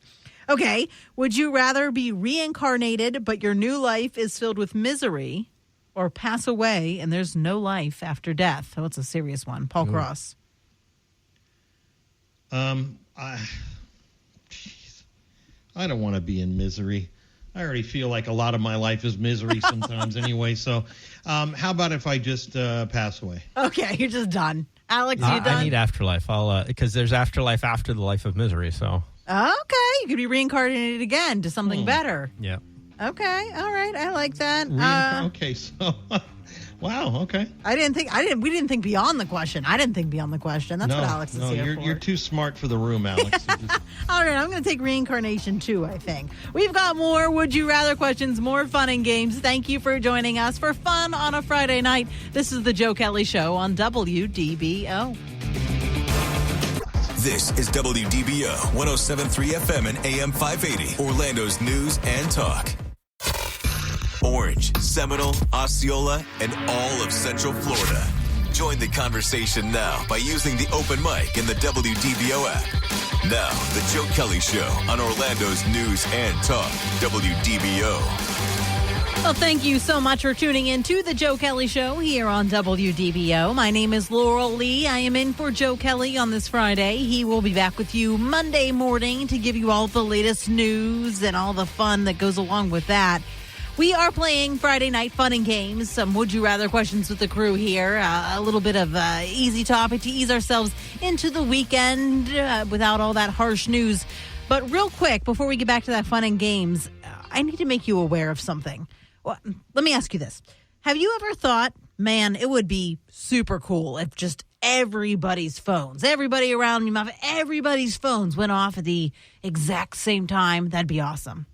Okay, would you rather be reincarnated, but your new life is filled with misery, or pass away and there's no life after death? Oh, it's a serious one. Paul Cross. I don't want to be in misery. I already feel like a lot of my life is misery sometimes anyway. So how about if I just pass away? Okay, you're just done. Alex, you done? I need afterlife. Because there's afterlife after the life of misery, so... Okay, you could be reincarnated again to something better. Yeah. Okay, all right, I like that. Okay, so wow, okay. We didn't think beyond the question. I didn't think beyond the question. That's what Alex is here for. You're too smart for the room, Alex. All right, I'm going to take reincarnation too, I think. We've got more Would You Rather questions, more fun and games. Thank you for joining us for fun on a Friday night. This is the Joe Kelley Show on WDBO. This is WDBO 107.3 FM and AM 580, Orlando's News and Talk. Orange, Seminole, Osceola, and all of Central Florida. Join the conversation now by using the open mic in the WDBO app. Now, the Joe Kelley Show on Orlando's News and Talk, WDBO. Well, thank you so much for tuning in to the Joe Kelley Show here on WDBO. My name is Laurel Lee. I am in for Joe Kelley on this Friday. He will be back with you Monday morning to give you all the latest news and all the fun that goes along with that. We are playing Friday night fun and games, some Would You Rather questions with the crew here, a little bit of easy topic to ease ourselves into the weekend without all that harsh news. But real quick, before we get back to that fun and games, I need to make you aware of something. Well, let me ask you this. Have you ever thought, man, it would be super cool if just everybody's phones, everybody around me, everybody's phones went off at the exact same time? That'd be awesome.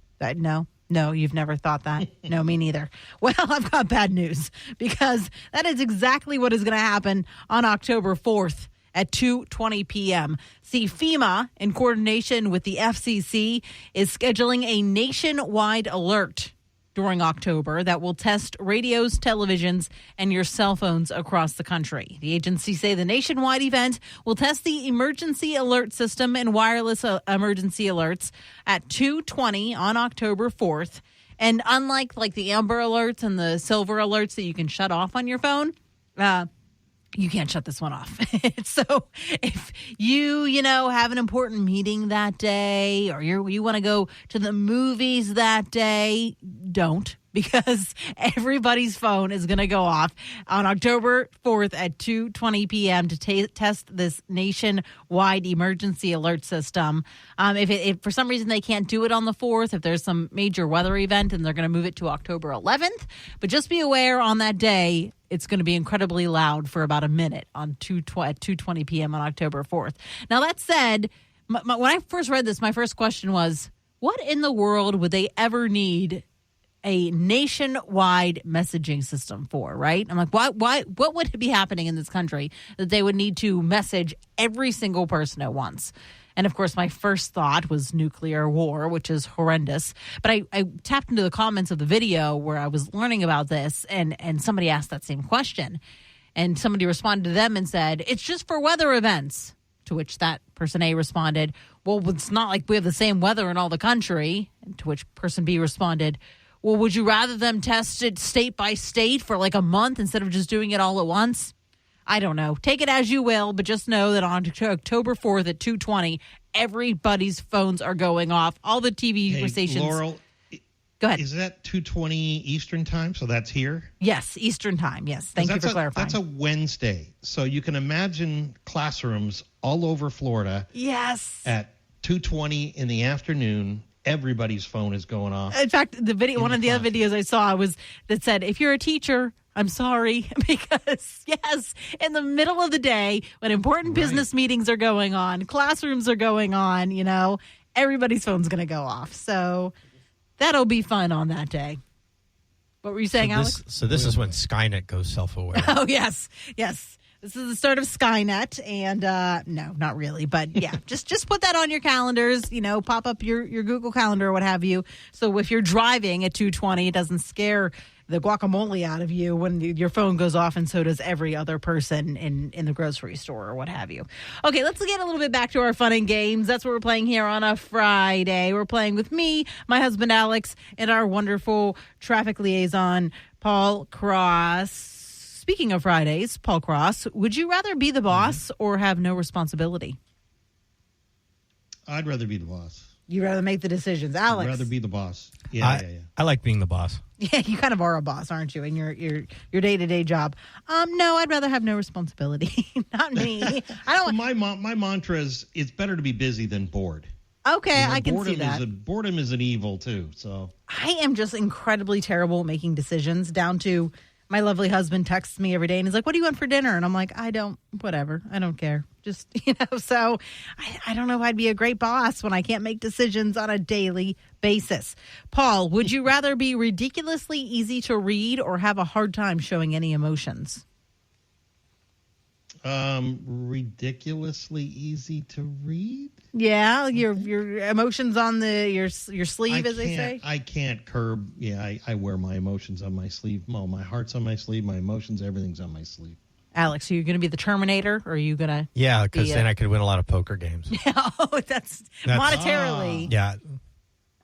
No, you've never thought that? No, me neither. Well, I've got bad news because that is exactly what is going to happen on October 4th at 2:20 p.m. See, FEMA, in coordination with the FCC, is scheduling a nationwide alert during October that will test radios, televisions, and your cell phones across the country. The agency say the nationwide event will test the emergency alert system and wireless emergency alerts at 2:20 on October 4th. And unlike the Amber Alerts and the Silver Alerts that you can shut off on your phone, you can't shut this one off. So if you have an important meeting that day or you want to go to the movies that day, don't, because everybody's phone is going to go off on October 4th at 2:20 p.m. to test this nationwide emergency alert system. If for some reason they can't do it on the 4th, if there's some major weather event, and they're going to move it to October 11th. But just be aware on that day, it's going to be incredibly loud for about a minute at 2:20 p.m. on October 4th. Now, that said, when I first read this, my first question was, what in the world would they ever need a nationwide messaging system for, right? I'm like, what would be happening in this country that they would need to message every single person at once? And of course, my first thought was nuclear war, which is horrendous. But I tapped into the comments of the video where I was learning about this, and somebody asked that same question. And somebody responded to them and said, it's just for weather events. To which that person A responded, well, it's not like we have the same weather in all the country. And to which person B responded, well, would you rather them test it state by state for like a month instead of just doing it all at once? I don't know. Take it as you will, but just know that on October 4th at 2:20, everybody's phones are going off. All the TV stations. Laurel, go ahead. Is that 2:20 Eastern time? So that's here? Yes, Eastern time. Yes. Thank you for clarifying. That's a Wednesday. So you can imagine classrooms all over Florida. Yes. At 2:20 in the afternoon. Everybody's phone is going off. In fact, one of the other videos I saw was that said, if you're a teacher, I'm sorry, because yes, in the middle of the day when important business meetings are going on, classrooms are going on, everybody's phone's going to go off. So that'll be fun on that day. What were you saying, Alex? So this is when Skynet goes self-aware. Oh, yes. This is the start of Skynet, and no, not really, but yeah, just put that on your calendars. Pop up your Google Calendar or what have you. So if you're driving at 2:20, it doesn't scare the guacamole out of you when your phone goes off, and so does every other person in the grocery store or what have you. Okay, let's get a little bit back to our fun and games. That's what we're playing here on a Friday. We're playing with me, my husband Alex, and our wonderful traffic liaison, Paul Cross. Speaking of Fridays, Paul Cross, would you rather be the boss or have no responsibility? I'd rather be the boss. You'd rather make the decisions, Alex. I'd rather be the boss. Yeah. I like being the boss. Yeah, you kind of are a boss, aren't you, in your day-to-day job? No, I'd rather have no responsibility. Not me. I don't. My mantra is it's better to be busy than bored. Okay, I can see that. Boredom is an evil too. So I am just incredibly terrible at making decisions, down to my lovely husband texts me every day and he's like, what do you want for dinner? And I'm like, I don't care. Just, so I don't know if I'd be a great boss when I can't make decisions on a daily basis. Paul, would you rather be ridiculously easy to read or have a hard time showing any emotions? Ridiculously easy to read. Yeah, your emotions on your sleeve, as they say. I can't curb. Yeah, I wear my emotions on my sleeve. Oh, my heart's on my sleeve. My emotions, everything's on my sleeve. Alex, are you going to be the Terminator, or are you going to? Yeah, because then I could win a lot of poker games. Yeah, that's monetarily. Yeah.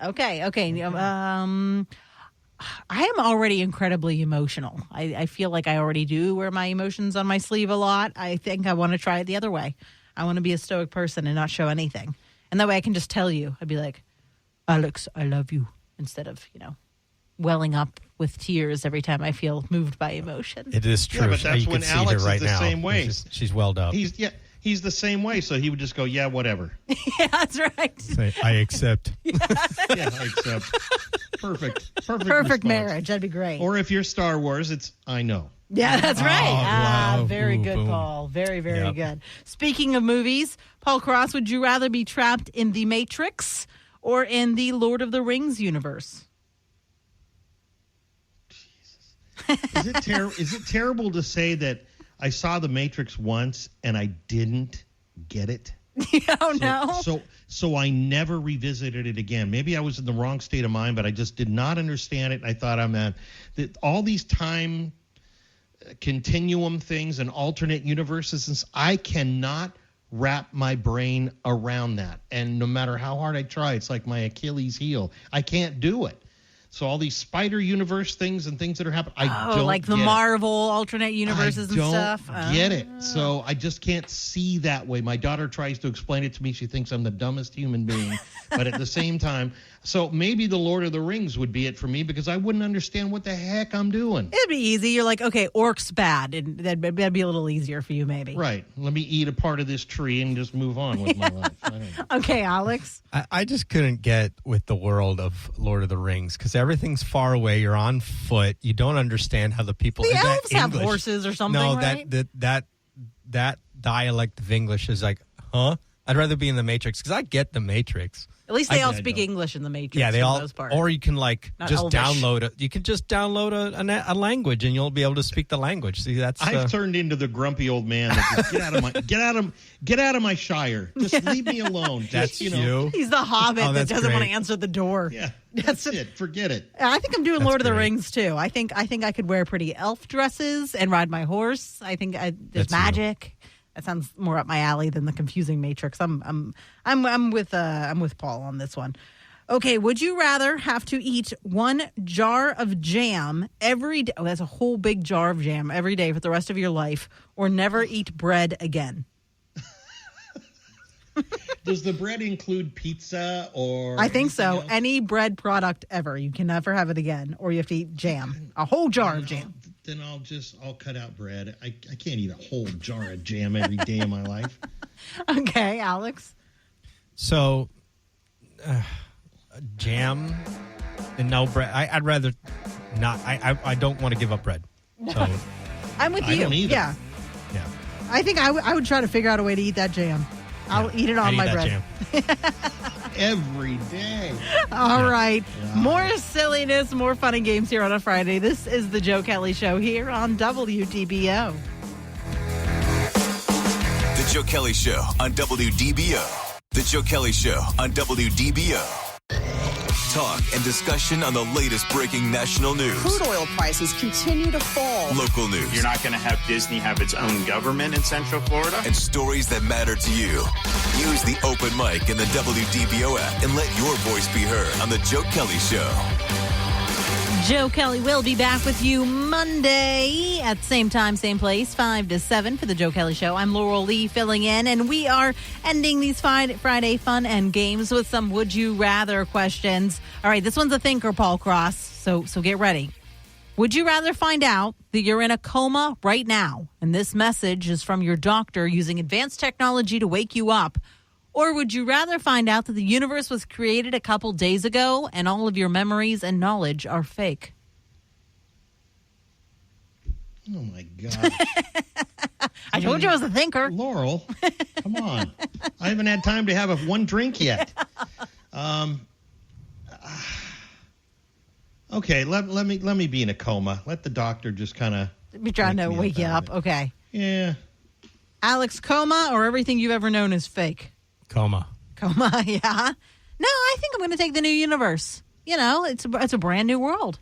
Okay. I am already incredibly emotional. I feel like I already do wear my emotions on my sleeve a lot. I think I want to try it the other way. I want to be a stoic person and not show anything. And that way I can just tell you. I'd be like, Alex, I love you, instead of, welling up with tears every time I feel moved by emotion. It is true. Yeah, but that's you when can Alex see her right is the now. same way. She's welled up. He's the same way, so he would just go, yeah, whatever. Yeah, that's right. Say, I accept. Yeah, I accept. Perfect marriage. That'd be great. Or if you're Star Wars, it's I know. Yeah, that's right. Wow. Very good, Boom. Paul. Very, very good. Speaking of movies, Paul Cross, would you rather be trapped in The Matrix or in the Lord of the Rings universe? Jesus. Is it terrible to say that I saw The Matrix once and I didn't get it? No. So I never revisited it again. Maybe I was in the wrong state of mind, but I just did not understand it. I thought that all these time continuum things and alternate universes, and I cannot wrap my brain around that. And no matter how hard I try, it's like my Achilles heel. I can't do it. So all these spider universe things and things that are happening, I don't like the get Marvel alternate universes and stuff. I don't get it. So I just can't see that way. My daughter tries to explain it to me. She thinks I'm the dumbest human being. But at the same time, so maybe the Lord of the Rings would be it for me because I wouldn't understand what the heck I'm doing. It'd be easy. You're like, okay, orc's bad. And that'd be a little easier for you, maybe. Right. Let me eat a part of this tree and just move on with my life. I don't know. Okay, Alex. I just couldn't get with the world of Lord of the Rings because everything's far away. You're on foot. You don't understand how the people. The elves have horses or something, no, right? that dialect of English is like, huh? I'd rather be in the Matrix because I get the Matrix. At least they all speak English in the Matrix. Yeah, they for all. the most part. Or you can Not just Elvish. download it. You can just download a language and you'll be able to speak the language. See, that's. I've turned into the grumpy old man. That just, get out of my shire. Just leave me alone. That's you. He's the hobbit that doesn't want to answer the door. Yeah, that's it. Forget it. I think I'm doing That's Lord of the great. Rings too. I think I could wear pretty elf dresses and ride my horse. I think there's That's magic. That sounds more up my alley than the confusing Matrix. I'm with Paul on this one. Okay, would you rather have to eat one jar of jam every day? Oh, that's a whole big jar of jam every day for the rest of your life, or never eat bread again? Does the bread include pizza or? I think so. else? Any bread product ever, you can never have it again, or you have to eat jam, a whole jar of jam. Then I'll cut out bread. I can't eat a whole jar of jam every day of my life. Okay, Alex. So, jam and no bread. I'd rather not. I don't want to give up bread. So I'm with I you. don't either. Yeah. yeah. I think I would try to figure out a way to eat that jam. I'll eat it on I'd my eat that bread. jam. Every day. All right. More silliness, more fun and games here on a Friday. This is the Joe Kelley Show here on WDBO. The Joe Kelley Show on WDBO. The Joe Kelley Show on WDBO. Talk and discussion on the latest breaking national news. Crude oil prices continue to fall. Local news. You're not going to have Disney have its own government in Central Florida. And stories that matter to you. Use the open mic in the WDBO app and let your voice be heard on the Joe Kelley Show. Joe Kelley will be back with you Monday at same time, same place, 5 to 7 for the Joe Kelley Show. I'm Laurel Lee filling in, and we are ending these Friday fun and games with some Would You Rather questions. All right, this one's a thinker, Paul Cross, so get ready. Would you rather find out that you're in a coma right now, and this message is from your doctor using advanced technology to wake you up, or would you rather find out that the universe was created a couple days ago and all of your memories and knowledge are fake? Oh, my God. I told you I was a thinker. Laurel, come on. I haven't had time to have one drink yet. Okay, let me be in a coma. Let the doctor just kind of Be trying to wake you up. Okay. Yeah. Alex, coma or everything you've ever known is fake? Coma. Coma, yeah. No, I think I'm going to take the new universe. You know, it's a brand new world.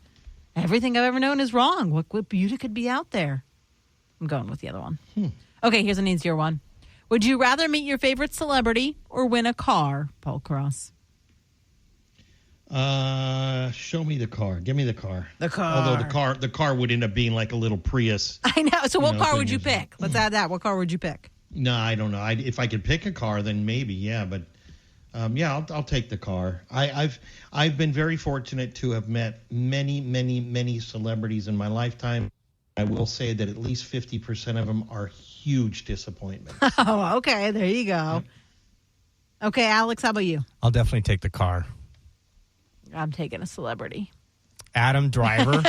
Everything I've ever known is wrong. What beauty could be out there? I'm going with the other one. Okay, here's an easier one. Would you rather meet your favorite celebrity or win a car, Paul Cross? Show me the car. Give me the car. The car. Although the car would end up being like a little Prius. I know. So what car would you pick? Let's add that. What car would you pick? No, I don't know. If I could pick a car, then maybe, yeah. But I'll take the car. I've been very fortunate to have met many celebrities in my lifetime. I will say that at least 50% of them are huge disappointments. Oh, okay. There you go. Okay, Alex, how about you? I'll definitely take the car. I'm taking a celebrity. Adam Driver.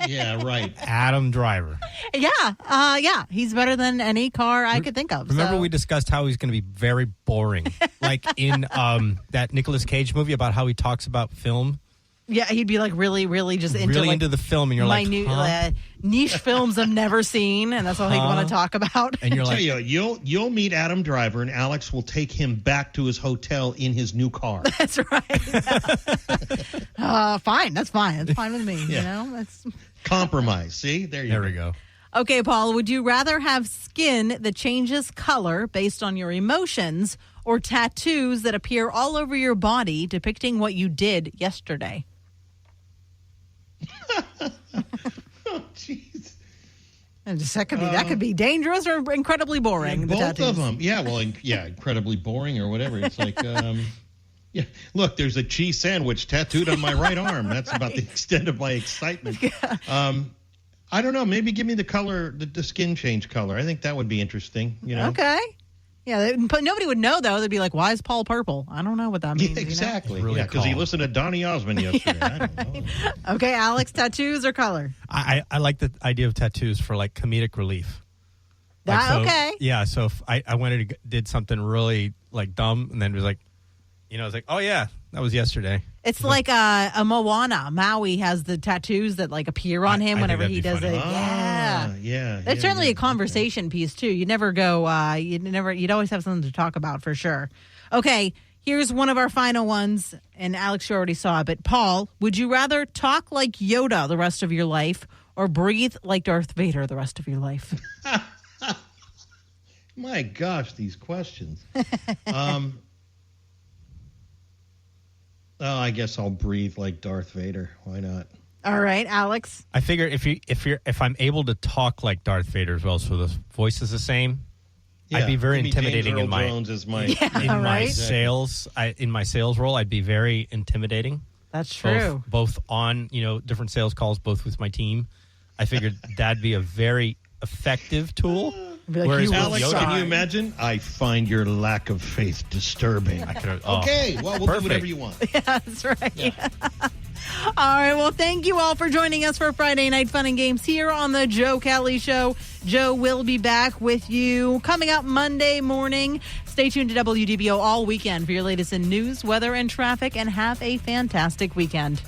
Yeah, right. Adam Driver. Yeah. He's better than any car I could think of. Remember we discussed how he's going to be very boring. Like in that Nicolas Cage movie about how he talks about film. Yeah, he'd be like really just into really into the film, and you're minute, like, niche films I've never seen, and that's all he'd want to talk about. And you're like, you'll meet Adam Driver, and Alex will take him back to his hotel in his new car. That's right. Fine, that's fine. That's fine with me. Yeah. You know, that's compromise. See, there we go. Okay, Paul, would you rather have skin that changes color based on your emotions, or tattoos that appear all over your body depicting what you did yesterday? Oh, jeez. That could be dangerous or incredibly boring. Both of them. Yeah, well, incredibly boring or whatever. It's like, yeah. Look, there's a cheese sandwich tattooed on my right arm. That's about the extent of my excitement. Yeah. I don't know. Maybe give me the color, the skin change color. I think that would be interesting. You know? Okay. Yeah, but nobody would know, though. They'd be like, why is Paul purple? I don't know what that means. Yeah, exactly. Really because he listened to Donny Osmond yesterday. I don't know. Okay, Alex, tattoos or color? I like the idea of tattoos for like comedic relief. Okay. Yeah, so if I went and did something really like dumb, and then it was like, I was like, oh yeah, that was yesterday. It's like a Moana. Maui has the tattoos that like appear on him whenever he does it. Yeah. That's certainly a conversation piece too. You never go. You'd always have something to talk about for sure. Okay, here's one of our final ones, and Alex, you already saw it. But Paul, would you rather talk like Yoda the rest of your life, or breathe like Darth Vader the rest of your life? My gosh, these questions. Oh, I guess I'll breathe like Darth Vader. Why not? All right, Alex. I figure if I'm able to talk like Darth Vader as well, so the voice is the same, I'd be very intimidating in my sales. In my sales role, I'd be very intimidating. That's true. Both on different sales calls, both with my team. I figured that'd be a very effective tool. Whereas Alex, can you imagine? I find your lack of faith disturbing. Okay, well, we'll do whatever you want. Yeah, that's right. Yeah. All right, well, thank you all for joining us for Friday Night Fun and Games here on the Joe Kelley Show. Joe will be back with you coming up Monday morning. Stay tuned to WDBO all weekend for your latest in news, weather, and traffic, and have a fantastic weekend.